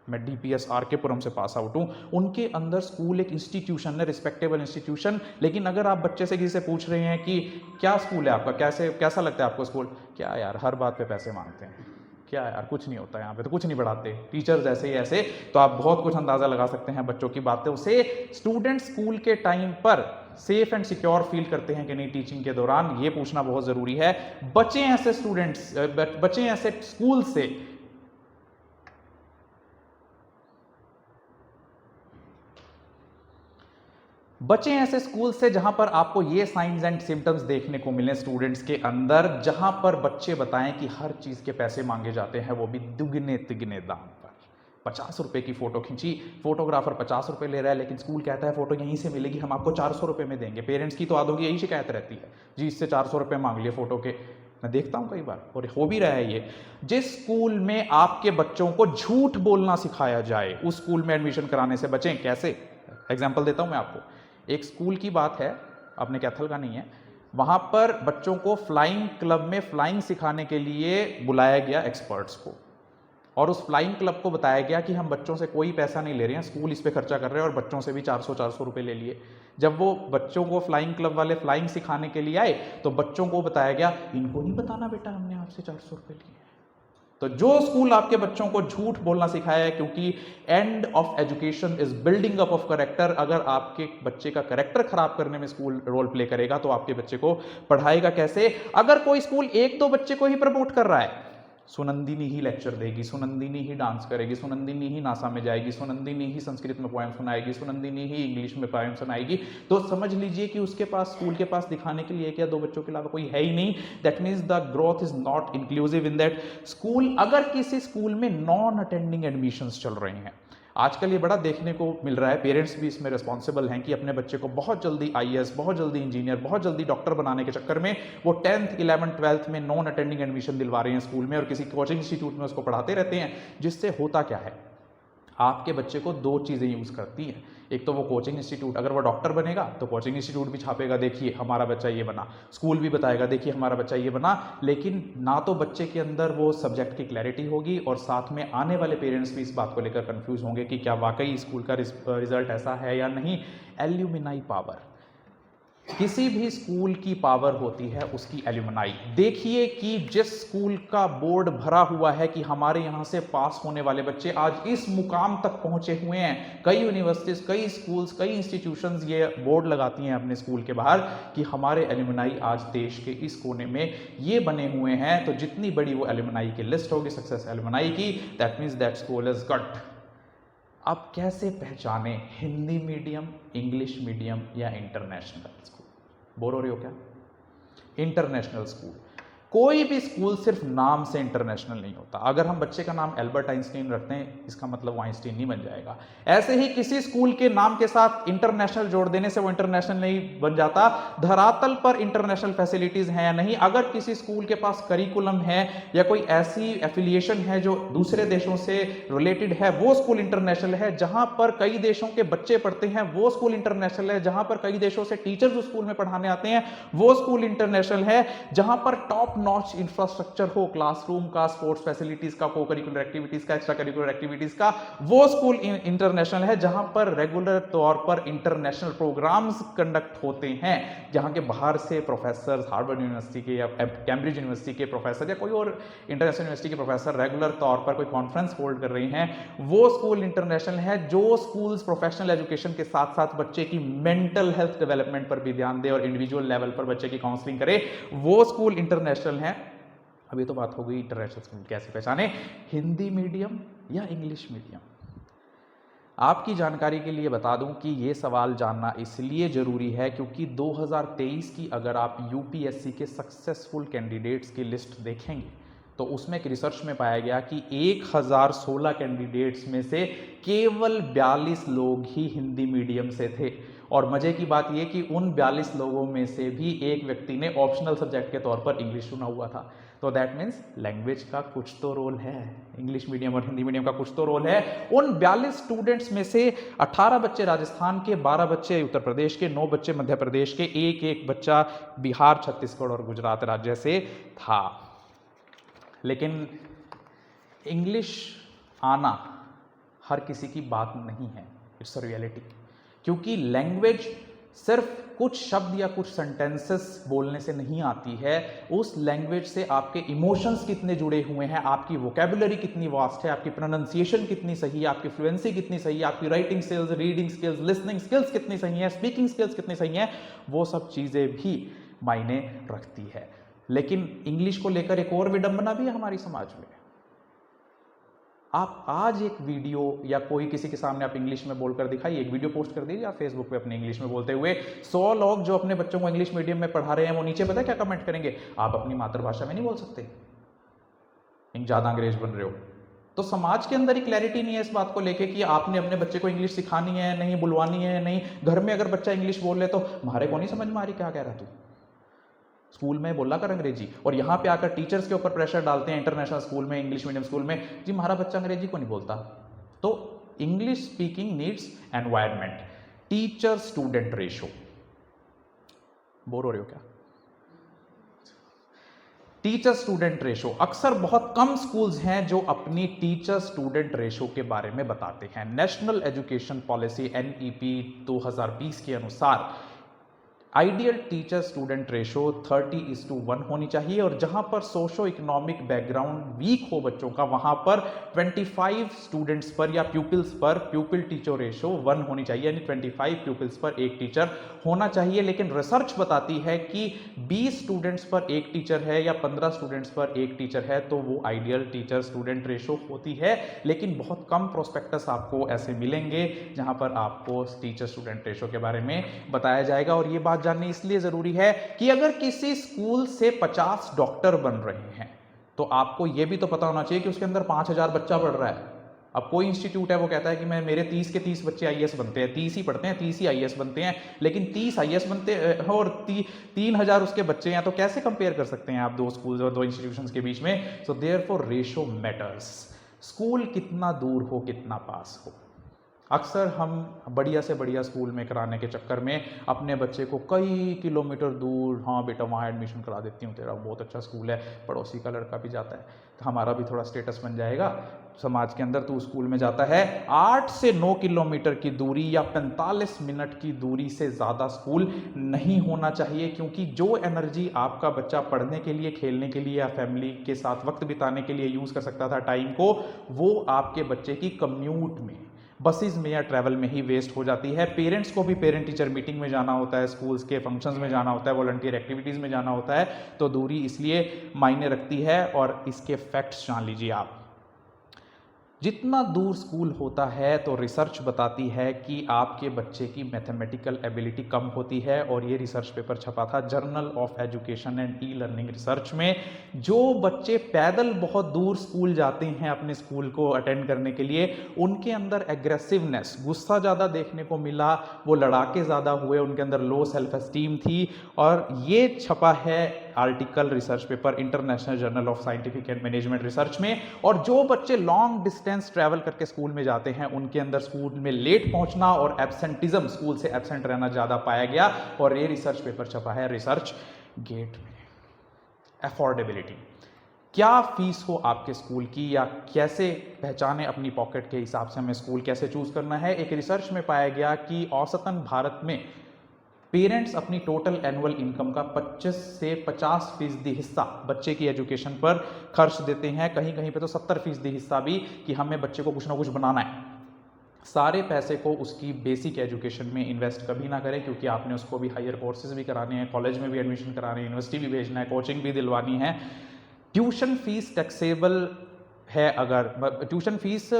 मैं डीपीएस आरके पुरम से पास आउट हूँ, उनके अंदर स्कूल एक इंस्टीट्यूशन है, रिस्पेक्टेबल इंस्टीट्यूशन। लेकिन अगर आप बच्चे से किसी से पूछ रहे हैं कि क्या स्कूल है आपका, कैसा लगता है आपको स्कूल, क्या यार हर बात पे पैसे मांगते हैं, क्या यार कुछ नहीं होता यहाँ पे, तो कुछ नहीं पढ़ाते टीचर्स ऐसे ही ऐसे, तो आप बहुत कुछ अंदाजा लगा सकते हैं बच्चों की बातें से। स्टूडेंट स्कूल के टाइम पर सेफ एंड सिक्योर फील करते हैं कि नहीं टीचिंग के दौरान, ये पूछना बहुत जरूरी है। बच्चे ऐसे स्टूडेंट्स, बच्चे ऐसे स्कूल से बचें ऐसे स्कूल से जहां पर आपको ये साइंस एंड सिम्टम्स देखने को मिले स्टूडेंट्स के अंदर, जहां पर बच्चे बताएं कि हर चीज के पैसे मांगे जाते हैं, वो भी दुगने तिगने दाम पर। 50 रुपए की फोटो खींची, फोटोग्राफर 50 रुपए ले रहा है, लेकिन स्कूल कहता है फोटो यहीं से मिलेगी, हम आपको 400 रुपए में देंगे। पेरेंट्स की तो आधों की यही शिकायत रहती है, जी इससे 400 रुपए मांग लिए फोटो के। मैं देखता हूं कई बार और हो भी रहा है ये। जिस स्कूल में आपके बच्चों को झूठ बोलना सिखाया जाए, उस स्कूल में एडमिशन कराने से बचें। कैसे? एग्जाम्पल देता हूं मैं आपको। एक स्कूल की बात है, अपने कैथल का नहीं है, वहां पर बच्चों को फ्लाइंग क्लब में फ्लाइंग सिखाने के लिए बुलाया गया एक्सपर्ट्स को, और उस फ्लाइंग क्लब को बताया गया कि हम बच्चों से कोई पैसा नहीं ले रहे हैं, स्कूल इस पे खर्चा कर रहे हैं, और बच्चों से भी 400 रुपए ले लिए। जब वो बच्चों को फ्लाइंग क्लब वाले फ्लाइंग सिखाने के लिए आए, तो बच्चों को बताया गया इनको नहीं बताना बेटा हमने आपसे 400 रुपए लिए। तो जो स्कूल आपके बच्चों को झूठ बोलना सिखाया है, क्योंकि end of education is building up of character, अगर आपके बच्चे का करेक्टर खराब करने में स्कूल रोल प्ले करेगा तो आपके बच्चे को पढ़ाएगा कैसे? अगर कोई स्कूल एक दो बच्चे को ही प्रमोट कर रहा है, सुनंदिनी ही लेक्चर देगी, सुनंदिनी ही डांस करेगी, सुनंदिनी ही नासा में जाएगी, सुनंदिनी ही संस्कृत में पोएम सुनाएगी, सुनंदिनी ही इंग्लिश में पोएम सुनाएगी, तो समझ लीजिए कि उसके पास, स्कूल के पास दिखाने के लिए एक या दो बच्चों के अलावा कोई है ही नहीं। That means the growth is not inclusive in that school. अगर किसी स्कूल में नॉन अटेंडिंग एडमिशंस चल रहे हैं, आजकल ये बड़ा देखने को मिल रहा है, पेरेंट्स भी इसमें रिस्पॉन्सिबल हैं कि अपने बच्चे को बहुत जल्दी आईएएस, बहुत जल्दी इंजीनियर, बहुत जल्दी डॉक्टर बनाने के चक्कर में वो 10th 11th 12th में नॉन अटेंडिंग एडमिशन दिलवा रहे हैं स्कूल में, और किसी कोचिंग इंस्टीट्यूट में उसको पढ़ाते रहते हैं। जिससे होता क्या है, आपके बच्चे को दो चीज़ें यूज़ करती हैं। एक तो वो कोचिंग इंस्टीट्यूट, अगर वो डॉक्टर बनेगा तो कोचिंग इंस्टीट्यूट भी छापेगा, देखिए हमारा बच्चा ये बना, स्कूल भी बताएगा देखिए हमारा बच्चा ये बना। लेकिन ना तो बच्चे के अंदर वो सब्जेक्ट की क्लैरिटी होगी, और साथ में आने वाले पेरेंट्स भी इस बात को लेकर कंफ्यूज होंगे कि क्या वाकई स्कूल का रिजल्ट ऐसा है या नहीं। एल्यूमिनाई पावर, किसी भी स्कूल की पावर होती है उसकी एल्यूमनाई। देखिए कि जिस स्कूल का बोर्ड भरा हुआ है कि हमारे यहाँ से पास होने वाले बच्चे आज इस मुकाम तक पहुंचे हुए हैं, कई यूनिवर्सिटीज, कई स्कूल्स, कई इंस्टीट्यूशंस ये बोर्ड लगाती हैं अपने स्कूल के बाहर कि हमारे एल्यूमनाई आज देश के इस कोने में ये बने हुए हैं। तो जितनी बड़ी वो एल्यूमनाई की लिस्ट होगी, सक्सेस एल्यूमनाई की, that means that school is गट। अब कैसे पहचाने हिंदी मीडियम, इंग्लिश मीडियम या इंटरनेशनल स्कूल? बोर हो रहे हो क्या? इंटरनेशनल स्कूल, कोई भी स्कूल सिर्फ नाम से इंटरनेशनल नहीं होता। अगर हम बच्चे का नाम एल्बर्ट आइंस्टीन रखते हैं, इसका मतलब वो आइंस्टीन नहीं बन जाएगा। ऐसे ही किसी स्कूल के नाम के साथ इंटरनेशनल जोड़ देने से वो इंटरनेशनल नहीं बन जाता। धरातल पर इंटरनेशनल फैसिलिटीज हैं या नहीं, अगर किसी स्कूल के पास करिकुलम है या कोई ऐसी एफिलिएशन है जो दूसरे देशों से रिलेटेड है, वो स्कूल इंटरनेशनल है। जहां पर कई देशों के बच्चे पढ़ते हैं वो स्कूल इंटरनेशनल है। जहां पर कई देशों से टीचर्स उस स्कूल में पढ़ाने आते हैं वो स्कूल इंटरनेशनल है। जहां पर टॉप नॉच इंफ्रास्ट्रक्चर हो, क्लासरूम का, स्पोर्ट्स फैसिलिटीज का, को करिकुलर एक्टिविटीज का, एक्स्ट्रा करिकुलर एक्टिविटीज का, वो स्कूल इंटरनेशनल है। जहां पर रेगुलर तौर पर इंटरनेशनल प्रोग्राम्स कंडक्ट होते हैं, जहां के बाहर से प्रोफेसर, हार्वर्ड यूनिवर्सिटी के या कैम्ब्रिज यूनिवर्सिटी के प्रोफेसर या कोई और इंटरनेशनल यूनिवर्सिटी के प्रोफेसर रेगुलर तौर पर कोई कॉन्फ्रेंस होल्ड कर रहे हैं, वो स्कूल इंटरनेशनल है। जो स्कूल्स प्रोफेशनल एजुकेशन के साथ साथ बच्चे की मेंटल हेल्थ डेवलपमेंट पर भी ध्यान दे और इंडिविजुअल लेवल पर बच्चे की काउंसलिंग करे, वो स्कूल इंटरनेशनल है। अभी तो बात हो गई इंटरनेशनल स्कूल कैसे पहचाने, हिंदी मीडियम या इंग्लिश मीडियम। आपकी जानकारी के लिए बता दूं कि ये सवाल जानना इसलिए जरूरी है क्योंकि 2023 की अगर आप यूपीएससी के सक्सेसफुल कैंडिडेट्स की लिस्ट देखेंगे तो उसमें एक रिसर्च में पाया गया कि 1016 कैंडिडेट्स में से केवल 42 लोग ही हिंदी मीडियम से थे। और मजे की बात यह कि उन 42 लोगों में से भी एक व्यक्ति ने ऑप्शनल सब्जेक्ट के तौर पर इंग्लिश चुना हुआ था। तो दैट मीन्स लैंग्वेज का कुछ तो रोल है, इंग्लिश मीडियम और हिंदी मीडियम का कुछ तो रोल है। उन 42 स्टूडेंट्स में से 18 बच्चे राजस्थान के, 12 बच्चे उत्तर प्रदेश के, 9 बच्चे मध्य प्रदेश के, एक बच्चा बिहार, छत्तीसगढ़ और गुजरात राज्य से था। लेकिन इंग्लिश आना हर किसी की बात नहीं है, इट्स अ रियलिटी। क्योंकि लैंग्वेज सिर्फ कुछ शब्द या कुछ सेंटेंसेस बोलने से नहीं आती है, उस लैंग्वेज से आपके इमोशंस कितने जुड़े हुए हैं, आपकी वोकेबुलरी कितनी वास्ट है, आपकी प्रोनाउंसिएशन कितनी सही है, आपकी फ्लुएंसी कितनी सही है, आपकी writing skills, reading skills, listening skills कितनी सही है, स्पीकिंग स्किल्स कितनी सही है, वो सब चीज़ें भी मायने रखती है। लेकिन इंग्लिश को लेकर एक और विडंबना भी है हमारी समाज में। आप आज एक वीडियो या कोई किसी के सामने आप इंग्लिश में बोलकर दिखाइए, एक वीडियो पोस्ट कर दीजिए आप फेसबुक पे अपने इंग्लिश में बोलते हुए, 100 लोग जो अपने बच्चों को इंग्लिश मीडियम में पढ़ा रहे हैं वो नीचे पता है क्या कमेंट करेंगे, आप अपनी मातृभाषा में नहीं बोल सकते, ज़्यादा अंग्रेज बन रहे हो। तो समाज के अंदर ही क्लैरिटी नहीं है इस बात को लेके कि आपने अपने बच्चे को इंग्लिश सिखानी है नहीं, बुलवानी है नहीं। घर में अगर बच्चा इंग्लिश बोल ले तो हमारे को नहीं समझ में आ रही क्या कह रहा तू, स्कूल में बोला कर अंग्रेजी। और यहाँ पे आकर टीचर्स के ऊपर प्रेशर डालते हैं इंटरनेशनल स्कूल में, इंग्लिश मीडियम स्कूल में, जी हमारा बच्चा अंग्रेजी को नहीं बोलता। तो English speaking needs environment. Teacher student ratio, bore हो रहे हो क्या? टीचर स्टूडेंट रेशो, अक्सर बहुत कम स्कूल्स हैं जो अपनी टीचर स्टूडेंट रेशो के बारे में बताते हैं। नेशनल एजुकेशन पॉलिसी NEP 2020 के अनुसार आइडियल टीचर स्टूडेंट रेशो 30:1 होनी चाहिए, और जहां पर सोशो इकोनॉमिक बैकग्राउंड वीक हो बच्चों का वहां पर 25 स्टूडेंट्स पर या प्यूपिल्स पर प्यूपिल टीचर रेशो 1 होनी चाहिए, यानी 25 प्यूपिल्स पर एक टीचर होना चाहिए। लेकिन रिसर्च बताती है कि 20 स्टूडेंट्स पर एक टीचर है या 15 स्टूडेंट्स पर एक टीचर है तो वो आइडियल टीचर स्टूडेंट रेशो होती है। लेकिन बहुत कम प्रोस्पेक्टस आपको ऐसे मिलेंगे जहां पर आपको टीचर स्टूडेंट रेशो के बारे में बताया जाएगा। और ये बात जाननी इसलिए जरूरी है कि अगर किसी स्कूल से 50 डॉक्टर बन रहे हैं तो आपको यह भी तो पता होना चाहिए कि उसके अंदर 5000 बच्चा पढ़ रहा है। अब कोई इंस्टीट्यूट है वो कहता है कि मेरे 30 के 30 बच्चे IAS बनते हैं, 30 ही पढ़ते हैं, 30 ही IAS बनते हैं, लेकिन 30 IAS बनते हैं और 3000 उसके बच्चे हैं, तो कैसे कंपेयर कर सकते हैं आप दो स्कूल्स और दो इंस्टीट्यूशंस के बीच में? So therefore ratio matters. School कितना दूर हो, कितना पास हो। अक्सर हम बढ़िया से बढ़िया स्कूल में कराने के चक्कर में अपने बच्चे को कई किलोमीटर दूर, हाँ बेटा वहाँ एडमिशन करा देती हूँ, तेरा बहुत अच्छा स्कूल है, पड़ोसी का लड़का भी जाता है तो हमारा भी थोड़ा स्टेटस बन जाएगा समाज के अंदर। तू स्कूल में जाता है, 8 से 9 किलोमीटर की दूरी या 45 मिनट की दूरी से ज़्यादा स्कूल नहीं होना चाहिए, क्योंकि जो एनर्जी आपका बच्चा पढ़ने के लिए, खेलने के लिए या फैमिली के साथ वक्त बिताने के लिए यूज़ कर सकता था टाइम को, वो आपके बच्चे की कम्यूट में, बसेस में या ट्रैवल में ही वेस्ट हो जाती है। पेरेंट्स को भी पेरेंट टीचर मीटिंग में जाना होता है, स्कूल्स के फंक्शंस में जाना होता है, वॉलंटियर एक्टिविटीज़ में जाना होता है, तो दूरी इसलिए मायने रखती है। और इसके फैक्ट्स जान लीजिए आप, जितना दूर स्कूल होता है तो रिसर्च बताती है कि आपके बच्चे की मैथमेटिकल एबिलिटी कम होती है। और ये रिसर्च पेपर छपा था journal of education and e learning research में। जो बच्चे पैदल बहुत दूर स्कूल जाते हैं अपने स्कूल को अटेंड करने के लिए, उनके अंदर एग्रेसिवनेस, गुस्सा ज़्यादा देखने को मिला, वो लड़ाके ज़्यादा हुए, उनके अंदर लो सेल्फ एस्टीम थी। और ये छपा है article, research paper international journal of scientific and management research में। और जो बच्चे लॉन्ग डिस्टेंस ट्रैवल करके स्कूल में जाते हैं उनके अंदर स्कूल में लेट पहुंचना और एब्सेंटिज्म, स्कूल से एब्सेंट रहना ज्यादा पाया गया। और ये रिसर्च पेपर छपा है रिसर्च गेट में। अफोर्डेबिलिटी, क्या फीस हो आपके स्कूल की, या कैसे पहचाने अपनी पॉकेट के हिसाब से हमें स्कूल कैसे चूज करना है। एक रिसर्च में पाया गया कि औसतन भारत में पेरेंट्स अपनी टोटल एनुअल इनकम का 25 से 50% हिस्सा बच्चे की एजुकेशन पर खर्च देते हैं। कहीं कहीं पे तो 70% हिस्सा भी, कि हमें बच्चे को कुछ ना कुछ बनाना है। सारे पैसे को उसकी बेसिक एजुकेशन में इन्वेस्ट कभी ना करें, क्योंकि आपने उसको भी हायर कोर्सेज भी कराने हैं, कॉलेज में भी एडमिशन कराने हैं, यूनिवर्सिटी भी भेजना है, कोचिंग भी दिलवानी है। ट्यूशन फीस टैक्सेबल है, अगर ट्यूशन फीस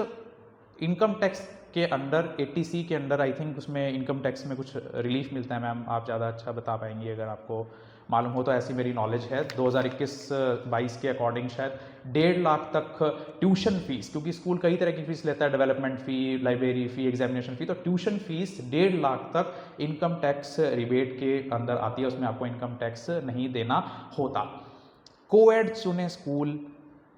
इनकम टैक्स के अंडर 80C के अंडर, आई थिंक उसमें इनकम टैक्स में कुछ रिलीफ मिलता है। मैम आप ज़्यादा अच्छा बता पाएंगी अगर आपको मालूम हो तो, ऐसी मेरी नॉलेज है। 2021-22 के अकॉर्डिंग शायद 1.5 लाख तक ट्यूशन फीस, क्योंकि स्कूल कई तरह की फीस लेता है, डेवलपमेंट फ़ी, लाइब्रेरी फ़ी, एग्जामिनेशन फ़ी, तो ट्यूशन फीस 1.5 लाख तक इनकम टैक्स रिबेट के अंदर आती है, उसमें आपको इनकम टैक्स नहीं देना होता। कोएड चुने स्कूल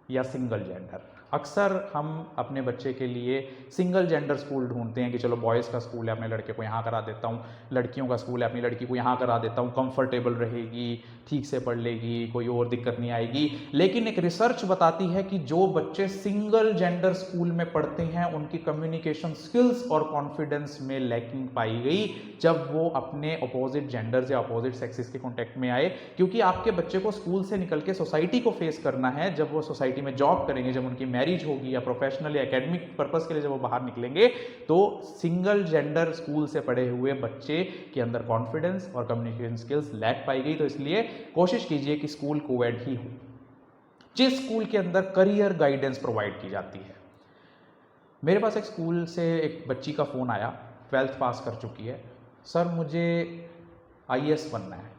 या सिंगल जेंडर, अक्सर हम अपने बच्चे के लिए सिंगल जेंडर स्कूल ढूंढते हैं कि चलो बॉयज़ का स्कूल है अपने लड़के को यहाँ करा देता हूँ, लड़कियों का स्कूल है अपनी लड़की को यहाँ करा देता हूँ, कंफर्टेबल रहेगी, ठीक से पढ़ लेगी, कोई और दिक्कत नहीं आएगी। लेकिन एक रिसर्च बताती है कि जो बच्चे सिंगल जेंडर स्कूल में पढ़ते हैं उनकी कम्युनिकेशन स्किल्स और कॉन्फिडेंस में लैकिंग पाई गई जब वो अपने अपोजिट जेंडर्स या अपोजिट सेक्सेस के कॉन्टेक्ट में आए। क्योंकि आपके बच्चे को स्कूल से निकल के सोसाइटी को फेस करना है, जब वो सोसाइटी में जॉब करेंगे, जब उनकी मैरिज होगी या प्रोफेशनल या एकेडमिक पर्पस के लिए जब वो बाहर निकलेंगे, तो सिंगल जेंडर स्कूल से पढ़े हुए बच्चे के अंदर कॉन्फिडेंस और कम्युनिकेशन स्किल्स लैक पाई गई। तो इसलिए कोशिश कीजिए कि स्कूल कोएड ही हो, जिस स्कूल के अंदर करियर गाइडेंस प्रोवाइड की जाती है। मेरे पास एक स्कूल से एक बच्ची का फ़ोन आया, 12th पास कर चुकी है, सर मुझे IAS बनना है।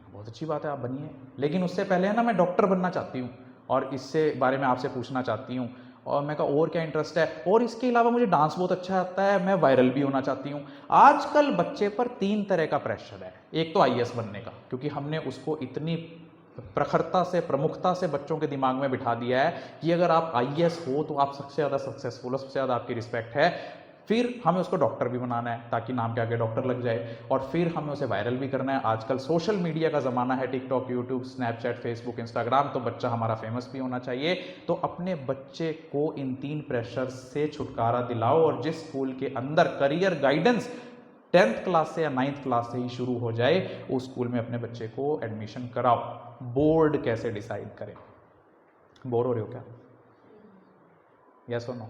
बहुत अच्छी बात है, आप बनिए, लेकिन उससे पहले है ना मैं डॉक्टर बनना चाहती हूँ और इससे बारे में आपसे पूछना चाहती हूँ। और मैं कहा और क्या इंटरेस्ट है, और इसके अलावा मुझे डांस बहुत अच्छा आता है, मैं वायरल भी होना चाहती हूँ। आजकल बच्चे पर 3 तरह का प्रेशर है। एक तो IAS बनने का, क्योंकि हमने उसको इतनी प्रखरता से, प्रमुखता से बच्चों के दिमाग में बिठा दिया है कि अगर आप IAS हो तो आप सबसे ज़्यादा सक्सेसफुल हो, सबसे ज़्यादा आपकी रिस्पेक्ट है। फिर हमें उसको डॉक्टर भी बनाना है ताकि नाम के आगे डॉक्टर लग जाए, और फिर हमें उसे वायरल भी करना है। आजकल सोशल मीडिया का ज़माना है, TikTok, YouTube, Snapchat, Facebook, Instagram, तो बच्चा हमारा फेमस भी होना चाहिए। तो अपने बच्चे को इन 3 प्रेशर से छुटकारा दिलाओ, और जिस स्कूल के अंदर करियर गाइडेंस 10th क्लास से या 9th क्लास से ही शुरू हो जाए, उस स्कूल में अपने बच्चे को एडमिशन कराओ। बोर्ड कैसे डिसाइड करें? बोर हो रहे हो क्या? यस और नो?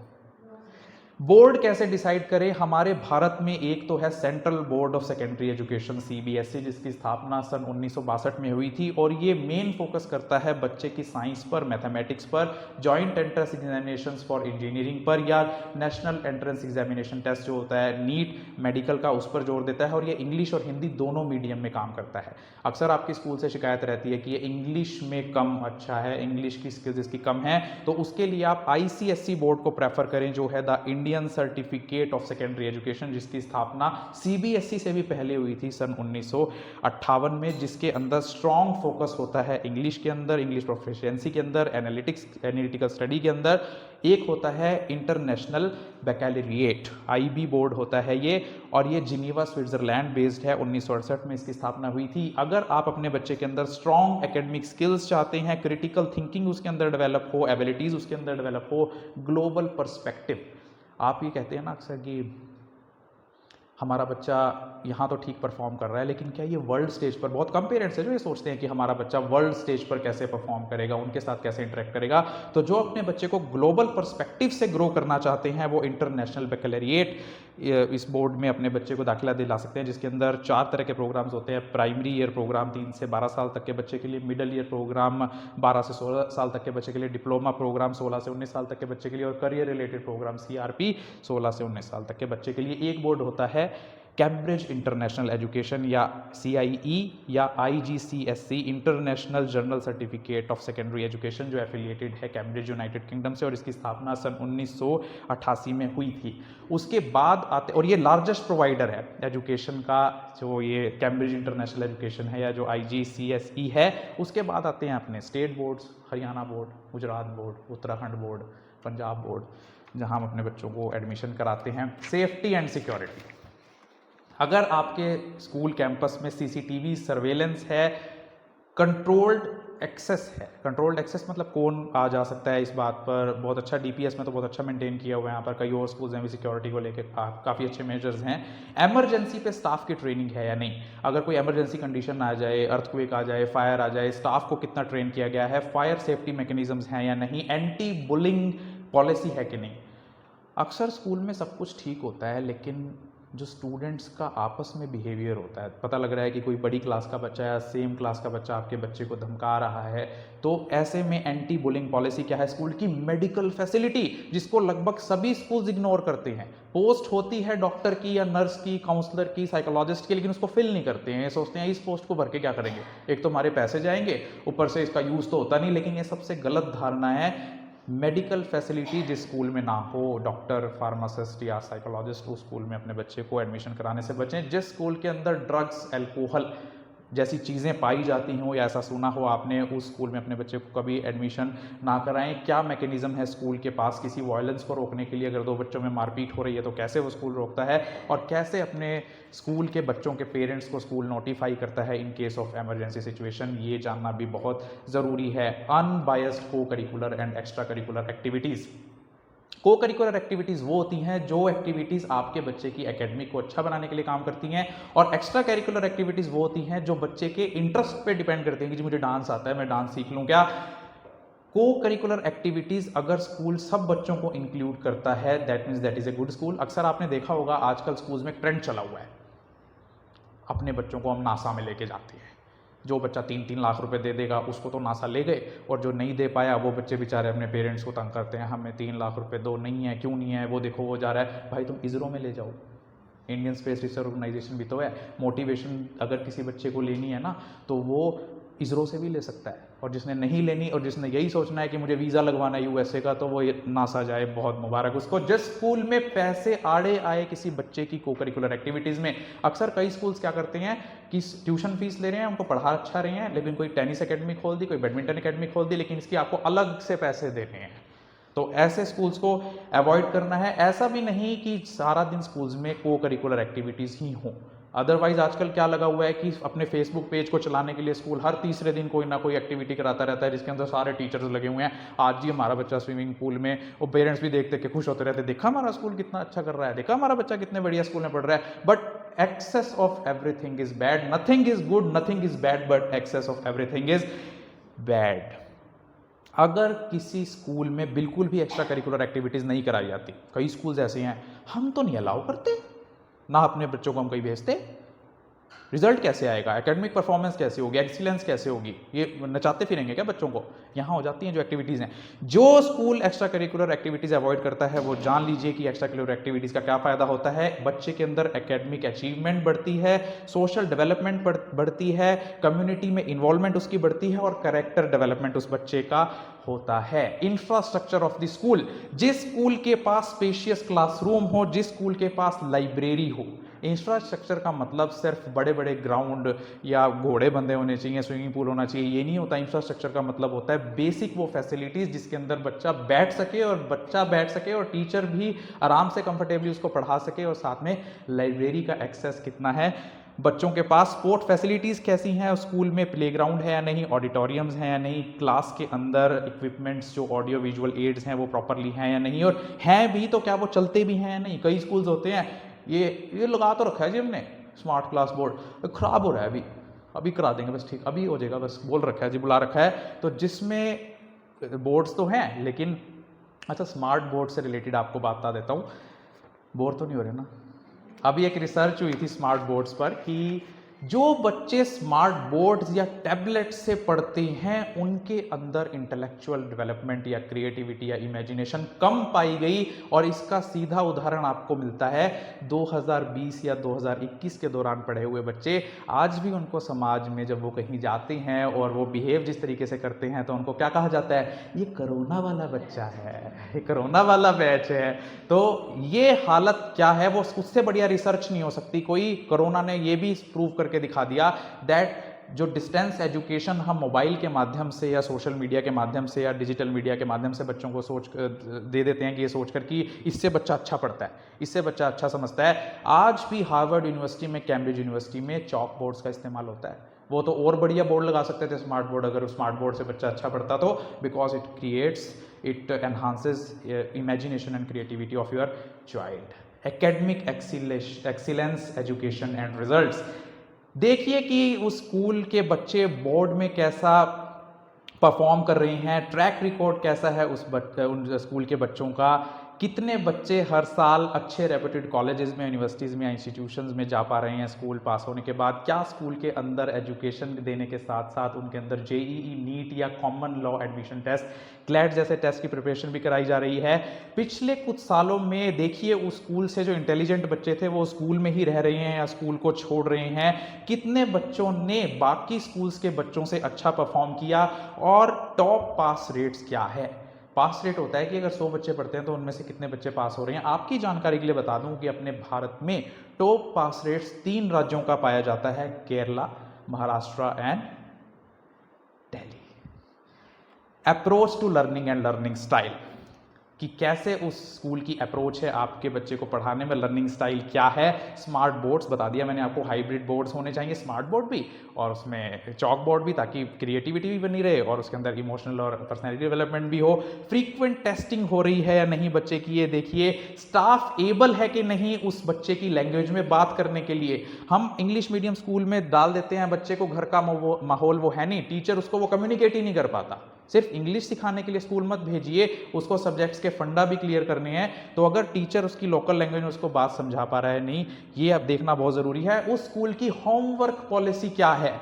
बोर्ड कैसे डिसाइड करें? हमारे भारत में एक तो है central board of secondary education CBSE, जिसकी स्थापना सन 1962 में हुई थी, और ये मेन फोकस करता है बच्चे की साइंस पर, मैथमेटिक्स पर, joint entrance examinations for engineering पर, या नेशनल एंट्रेंस एग्जामिनेशन टेस्ट जो होता है नीट, मेडिकल का, उस पर जोर देता है। और ये इंग्लिश और हिंदी दोनों मीडियम में काम करता है। अक्सर आपके स्कूल से शिकायत रहती है कि ये इंग्लिश में कम अच्छा है, इंग्लिश की स्किल्स इसकी कम है, तो उसके लिए आप ICSE बोर्ड को प्रेफर करें, जो है the Indian certificate of secondary education, जिसकी स्थापना CBSE से भी पहले हुई थी सन 1958 में, जिसके अंदर स्ट्रॉन्ग फोकस होता है इंग्लिश के अंदर, इंग्लिश प्रोफिशिएंसी के अंदर, एनालिटिकल स्टडी के अंदर। एक होता है इंटरनेशनल बैकैलरिएट, IB बोर्ड होता है ये, और ये जिनीवा स्विट्जरलैंड बेस्ड है। 1968 में इसकी स्थापना हुई थी। अगर आप अपने बच्चे के अंदर स्ट्रॉन्ग एकेडमिक स्किल्स चाहते हैं, क्रिटिकल थिंकिंग उसके अंदर डेवलप हो, एबिलिटीज उसके अंदर डेवलप हो, ग्लोबल पर्सपेक्टिव, आप ये कहते हैं ना अक्सर कि हमारा बच्चा यहाँ तो ठीक परफॉर्म कर रहा है, लेकिन क्या ये वर्ल्ड स्टेज पर, बहुत कम पेरेंट्स हैं जो ये सोचते हैं कि हमारा बच्चा वर्ल्ड स्टेज पर कैसे परफॉर्म करेगा, उनके साथ कैसे इंटरेक्ट करेगा। तो जो अपने बच्चे को ग्लोबल पर्सपेक्टिव से ग्रो करना चाहते हैं, वो इंटरनेशनल बैकैलरिएट इस बोर्ड में अपने बच्चे को दाखिला दिला सकते हैं, जिसके अंदर 4 तरह के प्रोग्राम्स होते हैं। प्राइमरी ईयर प्रोग्राम 3 से 12 साल तक के बच्चे के लिए, मिडिल ईयर प्रोग्राम 12 से 16 साल तक के बच्चे के लिए, डिप्लोमा प्रोग्राम 16 से 19 साल तक के बच्चे के लिए, और करियर रिलेटेड प्रोग्राम CRP 16 से 19 साल तक के बच्चे के लिए। एक बोर्ड होता है कैम्ब्रिज इंटरनेशनल एजुकेशन, या CIE, या IGCSE, international journal certificate of secondary education, जो एफिलिएटेड है कैम्ब्रिज यूनाइटेड किंगडम से, और इसकी स्थापना सन 1988 में हुई थी। उसके बाद आते, और ये लार्जेस्ट प्रोवाइडर है एजुकेशन का, जो ये कैम्ब्रिज इंटरनेशनल एजुकेशन है, या जो IGCSE है। उसके बाद आते हैं अपने state boards, Haryana board, Gujarat board, Uttarakhand board, Punjab board, जहाँ हम अपने बच्चों को एडमिशन कराते हैं। सेफ्टी एंड सिक्योरिटी, अगर आपके स्कूल कैंपस में CCTV सर्वेलेंस है, कंट्रोल्ड एक्सेस है, कंट्रोल्ड एक्सेस मतलब कौन आ जा सकता है, इस बात पर बहुत अच्छा DPS में तो बहुत अच्छा मेंटेन किया हुआ है। यहाँ पर कई और स्कूल्स हैं भी सिक्योरिटी को लेकर काफ़ी अच्छे मेजर्स हैं। एमरजेंसी पे स्टाफ की ट्रेनिंग है या नहीं, अगर कोई एमरजेंसी कंडीशन आ जाए, अर्थक्वेक आ जाए, फायर आ जाए, स्टाफ को कितना ट्रेन किया गया है, फायर सेफ्टी मैकेनिज्म्स हैं या नहीं, एंटी बुलिंग पॉलिसी है कि नहीं। अक्सर स्कूल में सब कुछ ठीक होता है, लेकिन जो स्टूडेंट्स का आपस में बिहेवियर होता है, पता लग रहा है कि कोई बड़ी क्लास का बच्चा या सेम क्लास का बच्चा आपके बच्चे को धमका रहा है, तो ऐसे में एंटी बुलिंग पॉलिसी क्या है? स्कूल की मेडिकल फैसिलिटी, जिसको लगभग सभी स्कूल्स इग्नोर करते हैं। पोस्ट होती है डॉक्टर की या नर्स की, काउंसलर की, साइकोलॉजिस्ट की, लेकिन उसको फिल नहीं करते हैं। ये सोचते हैं इस पोस्ट को भर के क्या करेंगे, एक तो हमारे पैसे जाएंगे, ऊपर से इसका यूज़ तो होता नहीं। लेकिन ये सबसे गलत धारणा है। मेडिकल फैसिलिटी जिस स्कूल में ना हो, डॉक्टर, फार्मासिस्ट या साइकोलॉजिस्ट, उस स्कूल में अपने बच्चे को एडमिशन कराने से बचें। जिस स्कूल के अंदर ड्रग्स, अल्कोहल जैसी चीज़ें पाई जाती हों या ऐसा सुना हो आपने, उस स्कूल में अपने बच्चे को कभी एडमिशन ना कराएं। क्या मैकेनिज्म है स्कूल के पास किसी वायलेंस को रोकने के लिए? अगर दो बच्चों में मारपीट हो रही है तो कैसे वो स्कूल रोकता है, और कैसे अपने स्कूल के बच्चों के पेरेंट्स को स्कूल नोटिफाई करता है in case of emergency situation, ये जानना भी बहुत ज़रूरी है। अनबायस्ड को curricular and extra curricular activities. को करिकुलर एक्टिविटीज़ वो होती हैं जो एक्टिविटीज़ आपके बच्चे की एकेडमिक को अच्छा बनाने के लिए काम करती हैं, और एक्स्ट्रा करिकुलर एक्टिविटीज़ वो होती हैं जो बच्चे के इंटरेस्ट पे डिपेंड करती हैं कि जी मुझे डांस आता है, मैं डांस सीख लूँ क्या। को करिकुलर एक्टिविटीज़ अगर स्कूल सब बच्चों को इंक्लूड करता है, that means that is a good school. अक्सर आपने देखा होगा आजकल स्कूल्स में ट्रेंड चला हुआ है, अपने बच्चों को हम नासा में लेके जाते हैं। जो बच्चा 3-3 लाख रुपए दे देगा उसको तो नासा ले गए, और जो नहीं दे पाया वो बच्चे बेचारे अपने पेरेंट्स को तंग करते हैं, हमें 3 लाख रुपए दो, नहीं है क्यों नहीं है, वो देखो वो जा रहा है। भाई तुम इसरो में ले जाओ, इंडियन स्पेस रिसर्च ऑर्गेनाइजेशन भी तो है। मोटिवेशन अगर किसी बच्चे को लेनी है ना तो वो इसरो से भी ले सकता है, और जिसने नहीं लेनी और जिसने यही सोचना है कि मुझे वीज़ा लगवाना है यूएसए का, तो वो नासा जाए, बहुत मुबारक उसको। जिस स्कूल में पैसे आड़े आए किसी बच्चे की को करिकुलर एक्टिविटीज़ में, अक्सर कई स्कूल्स क्या करते हैं कि ट्यूशन फीस ले रहे हैं, उनको पढ़ा अच्छा रहे हैं, लेकिन कोई टेनिस अकेडमी खोल दी, कोई बैडमिंटन अकेडमी खोल दी, लेकिन इसकी आपको अलग से पैसे देने हैं। तो ऐसे स्कूल्स को अवॉइड करना है। ऐसा भी नहीं कि सारा दिन स्कूल्स में को करिकुलर एक्टिविटीज़ ही हों। अदरवाइज आजकल क्या लगा हुआ है कि अपने फेसबुक पेज को चलाने के लिए स्कूल हर तीसरे दिन कोई ना कोई एक्टिविटी कराता रहता है, जिसके अंदर सारे टीचर्स लगे हुए हैं। आज जी हमारा बच्चा स्विमिंग पूल में, और पेरेंट्स भी देखते के खुश होते रहते, देखा हमारा स्कूल कितना अच्छा कर रहा है, देखा हमारा बच्चा कितने बढ़िया स्कूल में पढ़ रहा है। But excess of everything is bad, nothing is good, nothing is bad, but excess of everything is bad. अगर किसी स्कूल में बिल्कुल भी एक्स्ट्रा करिकुलर एक्टिविटीज़ नहीं कराई जाती, कई स्कूल्स ऐसे हैं हम तो नहीं अलाउ करते ना, अपने बच्चों को हम कहीं भेजते, रिजल्ट कैसे आएगा, एकेडमिक परफॉर्मेंस कैसे होगी, एक्सीलेंस कैसे होगी, ये नचाते फिरेंगे क्या बच्चों को। यहाँ हो जाती हैं जो एक्टिविटीज़ हैं। जो school extra curricular activities avoid करता है वो जान लीजिए कि एक्स्ट्रा करिकुलर एक्टिविटीज़ का क्या फ़ायदा होता है। बच्चे के अंदर एकेडमिक अचीवमेंट बढ़ती है, सोशल डेवलपमेंट बढ़ती है, कम्युनिटी में इन्वॉल्वमेंट उसकी बढ़ती है, और कैरेक्टर डेवलपमेंट उस बच्चे का होता है। इंफ्रास्ट्रक्चर ऑफ द स्कूल, जिस स्कूल के पास स्पेशियस क्लासरूम हो, जिस स्कूल के पास लाइब्रेरी हो। इंफ्रास्ट्रक्चर का मतलब सिर्फ बड़े बड़े ग्राउंड या घोड़े बंधे होने चाहिए, स्विमिंग पूल होना चाहिए, ये नहीं होता। इंफ्रास्ट्रक्चर का मतलब होता है बेसिक वो फैसिलिटीज़ जिसके अंदर बच्चा बैठ सके, और टीचर भी आराम से कंफर्टेबली उसको पढ़ा सके, और साथ में लाइब्रेरी का एक्सेस कितना है बच्चों के पास, स्पोर्ट फैसिलिटीज़ कैसी हैं स्कूल में, प्लेग्राउंड है या नहीं, ऑडिटोरियम्स हैं या नहीं, क्लास के अंदर इक्विपमेंट्स जो ऑडियो विजुअल एड्स हैं वो प्रॉपरली हैं या नहीं, और हैं भी तो क्या वो चलते भी हैं या नहीं। कई स्कूल्स होते हैं ये लगा तो रखा है जी हमने स्मार्ट क्लास बोर्ड, खराब हो रहा है, अभी करा देंगे बस, ठीक अभी हो जाएगा बस, बोल रखा है जी, बुला रखा है। तो जिसमें बोर्ड्स तो हैं लेकिन, अच्छा स्मार्ट बोर्ड से रिलेटेड आपको बात बता देता हूँ, बोर तो नहीं हो रहे ना। अभी एक रिसर्च हुई थी स्मार्ट बोर्ड्स पर कि जो बच्चे स्मार्ट बोर्ड्स या टैबलेट से पढ़ते हैं उनके अंदर इंटेलेक्चुअल डेवलपमेंट या क्रिएटिविटी या इमेजिनेशन कम पाई गई, और इसका सीधा उदाहरण आपको मिलता है 2020 या 2021 के दौरान पढ़े हुए बच्चे। आज भी उनको समाज में जब वो कहीं जाते हैं और वो बिहेव जिस तरीके से करते हैं तो उनको क्या कहा जाता है, ये कोरोना वाला बच्चा है, ये कोरोना वाला बैच है। तो ये हालत क्या है, वो उससे बढ़िया रिसर्च नहीं हो सकती कोई। कोरोना ने ये भी प्रूव करके दिखा दिया दैट जो डिस्टेंस एजुकेशन हम मोबाइल के माध्यम से या सोशल मीडिया के माध्यम से या डिजिटल मीडिया के माध्यम से बच्चों को दे देते हैं कि ये सोचकर कि इससे बच्चा अच्छा पढ़ता है, इससे बच्चा अच्छा समझता है। आज भी हार्वर्ड यूनिवर्सिटी में, कैम्ब्रिज यूनिवर्सिटी में चॉक बोर्ड्स का इस्तेमाल होता है। वो तो और बढ़िया बोर्ड लगा सकते थे स्मार्ट बोर्ड, अगर उस स्मार्ट बोर्ड से बच्चा अच्छा पढ़ता तो, because it enhances imagination and creativity of your child. Academic excellence, education and results. देखिए कि उस स्कूल के बच्चे बोर्ड में कैसा परफॉर्म कर रहे हैं, ट्रैक रिकॉर्ड कैसा है उन स्कूल के बच्चों का, कितने बच्चे हर साल अच्छे रेप्यूटेड कॉलेजेस में, यूनिवर्सिटीज़ में, इंस्टीट्यूशंस में जा पा रहे हैं स्कूल पास होने के बाद, क्या स्कूल के अंदर एजुकेशन देने के साथ साथ उनके अंदर जेईई, नीट या common law admission test, CLAT जैसे टेस्ट की प्रिपरेशन भी कराई जा रही है। पिछले कुछ सालों में देखिए उस स्कूल से जो इंटेलिजेंट बच्चे थे वो स्कूल में ही रह रहे हैं या स्कूल को छोड़ रहे हैं, कितने बच्चों ने बाकी स्कूल्स के बच्चों से अच्छा परफॉर्म किया, और टॉप पास रेट्स क्या है। पास रेट होता है कि अगर 100 बच्चे पढ़ते हैं तो उनमें से कितने बच्चे पास हो रहे हैं। आपकी जानकारी के लिए बता दूं कि अपने भारत में टॉप पास रेट्स 3 राज्यों का पाया जाता है, Kerala, Maharashtra and Delhi. Approach to learning and learning style, कि कैसे उस स्कूल की अप्रोच है आपके बच्चे को पढ़ाने में, लर्निंग स्टाइल क्या है। स्मार्ट बोर्ड्स बता दिया मैंने आपको, हाइब्रिड बोर्ड्स होने चाहिए, स्मार्ट बोर्ड भी और उसमें चॉक बोर्ड भी, ताकि क्रिएटिविटी भी बनी रहे और उसके अंदर इमोशनल और पर्सनैलिटी डेवलपमेंट भी हो। फ्रीक्वेंट टेस्टिंग हो रही है या नहीं बच्चे की, ये देखिए। स्टाफ एबल है कि नहीं उस बच्चे की लैंग्वेज में बात करने के लिए। हम इंग्लिश मीडियम स्कूल में डाल देते हैं बच्चे को, घर का माहौल वो है नहीं, टीचर उसको वो कम्युनिकेट ही नहीं कर पाता। सिर्फ इंग्लिश सिखाने के लिए स्कूल मत भेजिए, उसको सब्जेक्ट्स के फंडा भी क्लियर करने हैं। तो अगर टीचर उसकी लोकल लैंग्वेज में उसको बात समझा पा रहा है नहीं, ये अब देखना बहुत जरूरी है। उस स्कूल की होमवर्क पॉलिसी क्या है,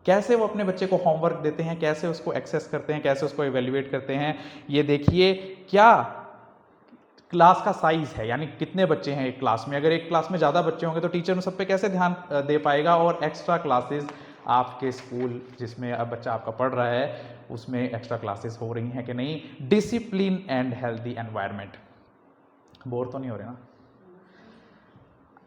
कैसे वो अपने बच्चे को होमवर्क देते हैं, कैसे उसको एक्सेस करते हैं, कैसे उसको इवेल्युएट करते हैं, ये देखिए। क्या क्लास का साइज है, यानी कितने बच्चे हैं एक क्लास में। अगर एक क्लास में ज़्यादा बच्चे होंगे तो टीचर उन सब पे कैसे ध्यान दे पाएगा। और एक्स्ट्रा क्लासेस आपके स्कूल जिसमें अब बच्चा आपका पढ़ रहा है उसमें एक्स्ट्रा क्लासेस हो रही हैं कि नहीं। Discipline and healthy environment, bore तो नहीं हो रहे ना।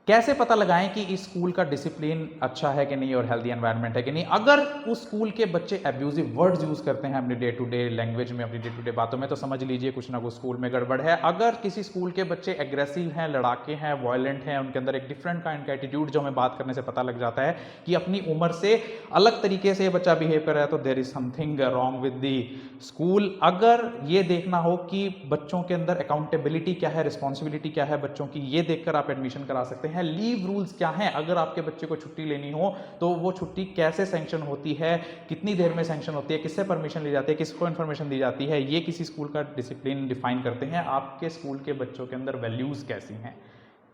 कैसे पता लगाएं कि इस स्कूल का डिसिप्लिन अच्छा है कि नहीं और हेल्दी एनवायरनमेंट है कि नहीं। अगर उस स्कूल के बच्चे एब्यूजिव वर्ड्स यूज करते हैं अपनी डे टू डे लैंग्वेज में, अपनी डे टू डे बातों में, तो समझ लीजिए कुछ ना कुछ स्कूल में गड़बड़ है। अगर किसी स्कूल के बच्चे एग्रेसिव हैं, लड़ाके हैं, वायलेंट हैं, उनके अंदर एक डिफरेंट काइंड का एटीट्यूड जो हमें बात करने से पता लग जाता है कि अपनी उम्र से अलग तरीके से बच्चा बिहेव कर रहा है, तो there is something wrong with the school. अगर ये देखना हो कि बच्चों के अंदर अकाउंटेबिलिटी क्या है, रिस्पॉन्सिबिलिटी क्या है बच्चों की, ये देखकर आप एडमिशन करा सकते हैं। लीव रूल्स क्या हैं, अगर आपके बच्चे को छुट्टी लेनी हो तो वो छुट्टी कैसे सैंक्शन होती है, कितनी देर में सैंक्शन होती है, किससे परमिशन ली जाती है, किसको इन्फॉर्मेशन दी जाती है, ये किसी स्कूल का डिसिप्लिन डिफाइन करते हैं। आपके स्कूल के बच्चों के अंदर वैल्यूज कैसी हैं,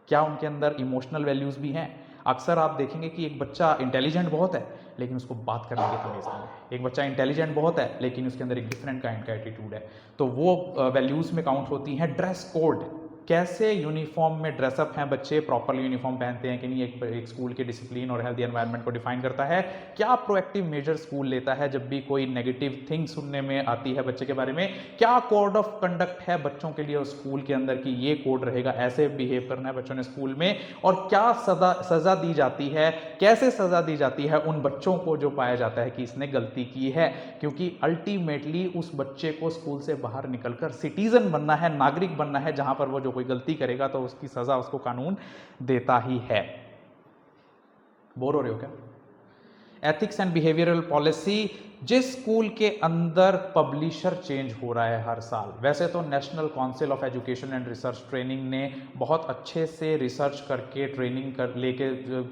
क्या उनके अंदर इमोशनल वैल्यूज भी हैं। अक्सर आप देखेंगे कि एक बच्चा इंटेलिजेंट बहुत है लेकिन उसको बात करने की तमीज़ नहीं है, एक बच्चा इंटेलिजेंट बहुत है लेकिन उसके अंदर एक डिफरेंट काइंड का एटीट्यूड है, तो वो वैल्यूज में काउंट होती हैं। ड्रेस कोड, कैसे यूनिफॉर्म में ड्रेसअप हैं बच्चे, प्रॉपरली यूनिफॉर्म पहनते हैं कि नहीं, एक स्कूल के डिसिप्लिन और हेल्दी एनवायरनमेंट को डिफाइन करता है। क्या प्रोएक्टिव मेजर स्कूल लेता है जब भी कोई नेगेटिव थिंग सुनने में आती है बच्चे के बारे में। क्या कोड ऑफ कंडक्ट है बच्चों के लिए उस स्कूल के अंदर कि ये कोड रहेगा, ऐसे बिहेव करना है बच्चों ने स्कूल में। और क्या सजा दी जाती है, कैसे सजा दी जाती है उन बच्चों को जो पाया जाता है कि इसने गलती की है, क्योंकि अल्टीमेटली उस बच्चे को स्कूल से बाहर निकलकर सिटीजन बनना है, नागरिक बनना है, जहां पर वो जो कोई गलती करेगा तो उसकी सजा उसको कानून देता ही है। बोर हो रहे हो क्या? एथिक्स एंड बिहेवियरल पॉलिसी, जिस स्कूल के अंदर पब्लिशर चेंज हो रहा है हर साल। वैसे तो national council of education and research training ने बहुत अच्छे से रिसर्च करके ट्रेनिंग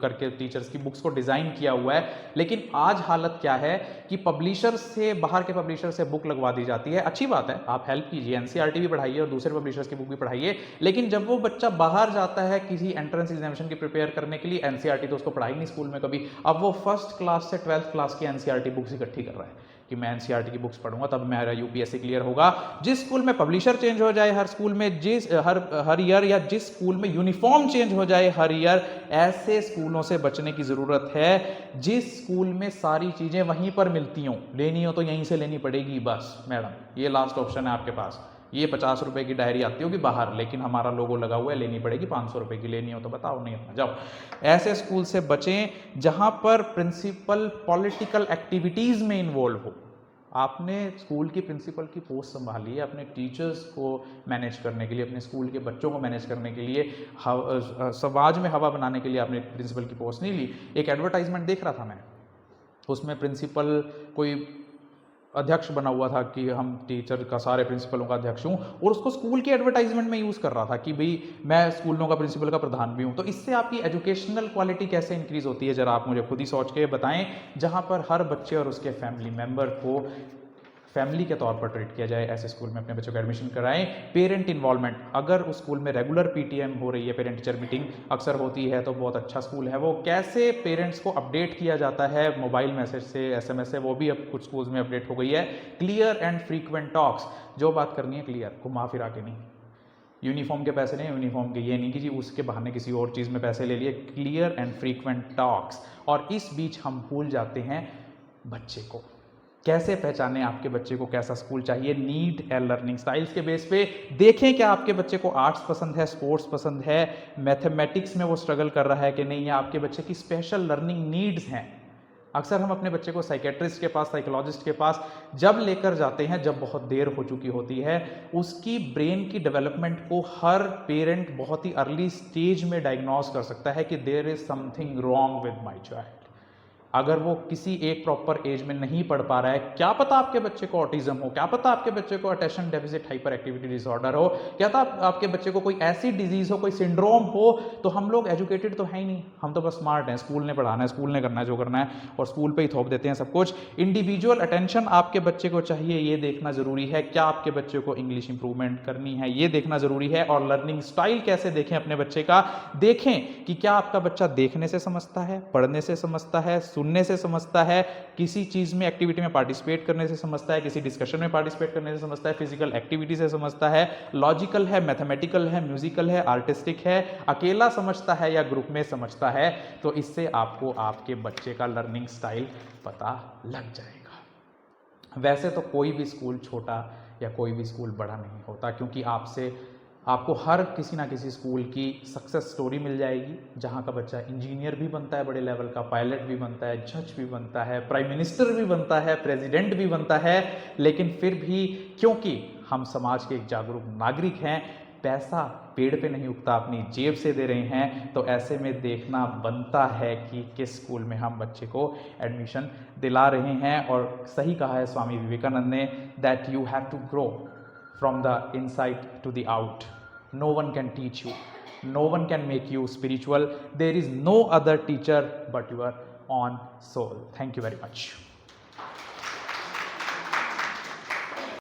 करके टीचर्स की बुक्स को डिज़ाइन किया हुआ है, लेकिन आज हालत क्या है कि पब्लिशर से, बाहर के पब्लिशर से बुक लगवा दी जाती है। अच्छी बात है, आप हेल्प कीजिए, एनसीईआरटी भी पढ़ाइए और दूसरे पब्लिशर्स की बुक भी पढ़ाइए, लेकिन जब वो बच्चा बाहर जाता है किसी एंट्रेंस एग्जामिनेशन की प्रिपेयर करने के लिए, एनसीईआरटी तो उसको पढ़ाई नहीं स्कूल में कभी, अब वो फर्स्ट क्लास से 12th क्लास की एनसीईआरटी बुक्स इकट्ठी कर रहा है कि मैं एनसीईआरटी की बुक्स पढ़ूंगा तब मेरा यूपीएससी क्लियर होगा। जिस स्कूल में पब्लिशर चेंज हो जाए हर स्कूल में, हर ईयर, या जिस स्कूल में यूनिफॉर्म चेंज हो जाए हर ईयर, ऐसे स्कूलों से बचने की जरूरत है। जिस स्कूल में सारी चीजें वहीं पर मिलती हों, लेनी हो तो यहीं से लेनी पड़ेगी बस मैडम, ये लास्ट ऑप्शन है आपके पास। ये 50 रुपए की डायरी आती होगी बाहर, लेकिन हमारा लोगो लगा हुआ है, लेनी पड़ेगी 500 रुपए की, लेनी हो तो बताओ, नहीं अपना जाओ। ऐसे स्कूल से बचें जहां पर प्रिंसिपल पॉलिटिकल एक्टिविटीज में इन्वॉल्व हो। आपने स्कूल की प्रिंसिपल की पोस्ट संभाली है अपने टीचर्स को मैनेज करने के लिए, अपने स्कूल के बच्चों को मैनेज करने के लिए, समाज में हवा बनाने के लिए आपने प्रिंसिपल की पोस्ट नहीं ली। एक एडवर्टाइजमेंट देख रहा था मैं, उसमें प्रिंसिपल कोई अध्यक्ष बना हुआ था कि हम टीचर का, सारे प्रिंसिपलों का अध्यक्ष हूँ, और उसको स्कूल के एडवर्टाइजमेंट में यूज़ कर रहा था कि भाई मैं स्कूलों का प्रिंसिपल का प्रधान भी हूँ। तो इससे आपकी एजुकेशनल क्वालिटी कैसे इंक्रीज होती है, जरा आप मुझे खुद ही सोच के बताएं, जहाँ पर हर बच्चे और उसके फैमिली मेम्बर को फैमिली के तौर पर ट्रीट किया जाए। ऐसे स्कूल में अपने बच्चों को एडमिशन कराएं। पेरेंट इन्वॉल्वमेंट, अगर उस स्कूल में रेगुलर पीटीएम हो रही है, पेरेंट टीचर मीटिंग अक्सर होती है, तो बहुत अच्छा स्कूल है वो। कैसे पेरेंट्स को अपडेट किया जाता है मोबाइल मैसेज से, एसएमएस से, वो भी अब कुछ स्कूल्स में अपडेट हो गई है। क्लियर एंड फ्रीक्वेंट टॉक्स, जो बात करनी है क्लियर, घुमा फिरा के नहीं। यूनिफॉर्म के पैसे नहीं, यूनिफॉर्म के ये नहीं कि जी उसके बहाने किसी और चीज़ में पैसे ले लिए। Clear and frequent talks. और इस बीच हम भूल जाते हैं बच्चे को। कैसे पहचानें आपके बच्चे को कैसा स्कूल चाहिए? नीड एंड लर्निंग स्टाइल्स के बेस पे देखें क्या आपके बच्चे को आर्ट्स पसंद है, स्पोर्ट्स पसंद है, मैथमेटिक्स में वो स्ट्रगल कर रहा है कि नहीं, या आपके बच्चे की स्पेशल लर्निंग नीड्स हैं। अक्सर हम अपने बच्चे को साइकेट्रिस्ट के पास, साइकोलॉजिस्ट के पास जब लेकर जाते हैं जब बहुत देर हो चुकी होती है। उसकी ब्रेन की डेवलपमेंट को हर पेरेंट बहुत ही अर्ली स्टेज में डायग्नोस कर सकता है कि there is something wrong with my child. अगर वो किसी एक प्रॉपर एज में नहीं पढ़ पा रहा है, क्या पता आपके बच्चे को ऑटिज्म हो, क्या पता आपके बच्चे को attention deficit hyper activity disorder हो, क्या पता आपके बच्चे को कोई ऐसी डिजीज हो, कोई सिंड्रोम हो, तो हम लोग एजुकेटेड तो है ही नहीं, हम तो बस स्मार्ट हैं, स्कूल ने पढ़ाना है, स्कूल ने करना है जो करना है और स्कूल पे ही थोप देते हैं सब कुछ। इंडिविजुअल अटेंशन आपके बच्चे को चाहिए, ये देखना जरूरी है। क्या आपके बच्चे को इंग्लिश इंप्रूवमेंट करनी है, ये देखना जरूरी है। और लर्निंग स्टाइल कैसे देखें अपने बच्चे का, देखें कि क्या आपका बच्चा देखने से समझता है, पढ़ने से समझता है, सुनने से समझता है, किसी चीज में एक्टिविटी में पार्टिसिपेट करने से समझता है, किसी डिस्कशन में पार्टिसिपेट करने से समझता है, फिजिकल एक्टिविटी से समझता है, लॉजिकल है, मैथमेटिकल है, म्यूजिकल है, आर्टिस्टिक है, अकेला समझता है या ग्रुप में समझता है। तो इससे आपको आपके बच्चे का लर्निंग स्टाइल पता लग जाएगा। वैसे तो कोई भी स्कूल छोटा या कोई भी स्कूल बड़ा नहीं होता, क्योंकि आपको हर किसी ना किसी स्कूल की सक्सेस स्टोरी मिल जाएगी जहाँ का बच्चा इंजीनियर भी बनता है बड़े लेवल का, पायलट भी बनता है, जज भी बनता है, प्राइम मिनिस्टर भी बनता है, प्रेसिडेंट भी बनता है। लेकिन फिर भी क्योंकि हम समाज के एक जागरूक नागरिक हैं, पैसा पेड़ पे नहीं उगता, अपनी जेब से दे रहे हैं, तो ऐसे में देखना बनता है कि किस स्कूल में हम बच्चे को एडमिशन दिला रहे हैं। और सही कहा है स्वामी विवेकानंद ने, that you have to grow from the inside to the out. No one can teach you, no one can make you spiritual. There is no other teacher but your own soul. Thank you very much.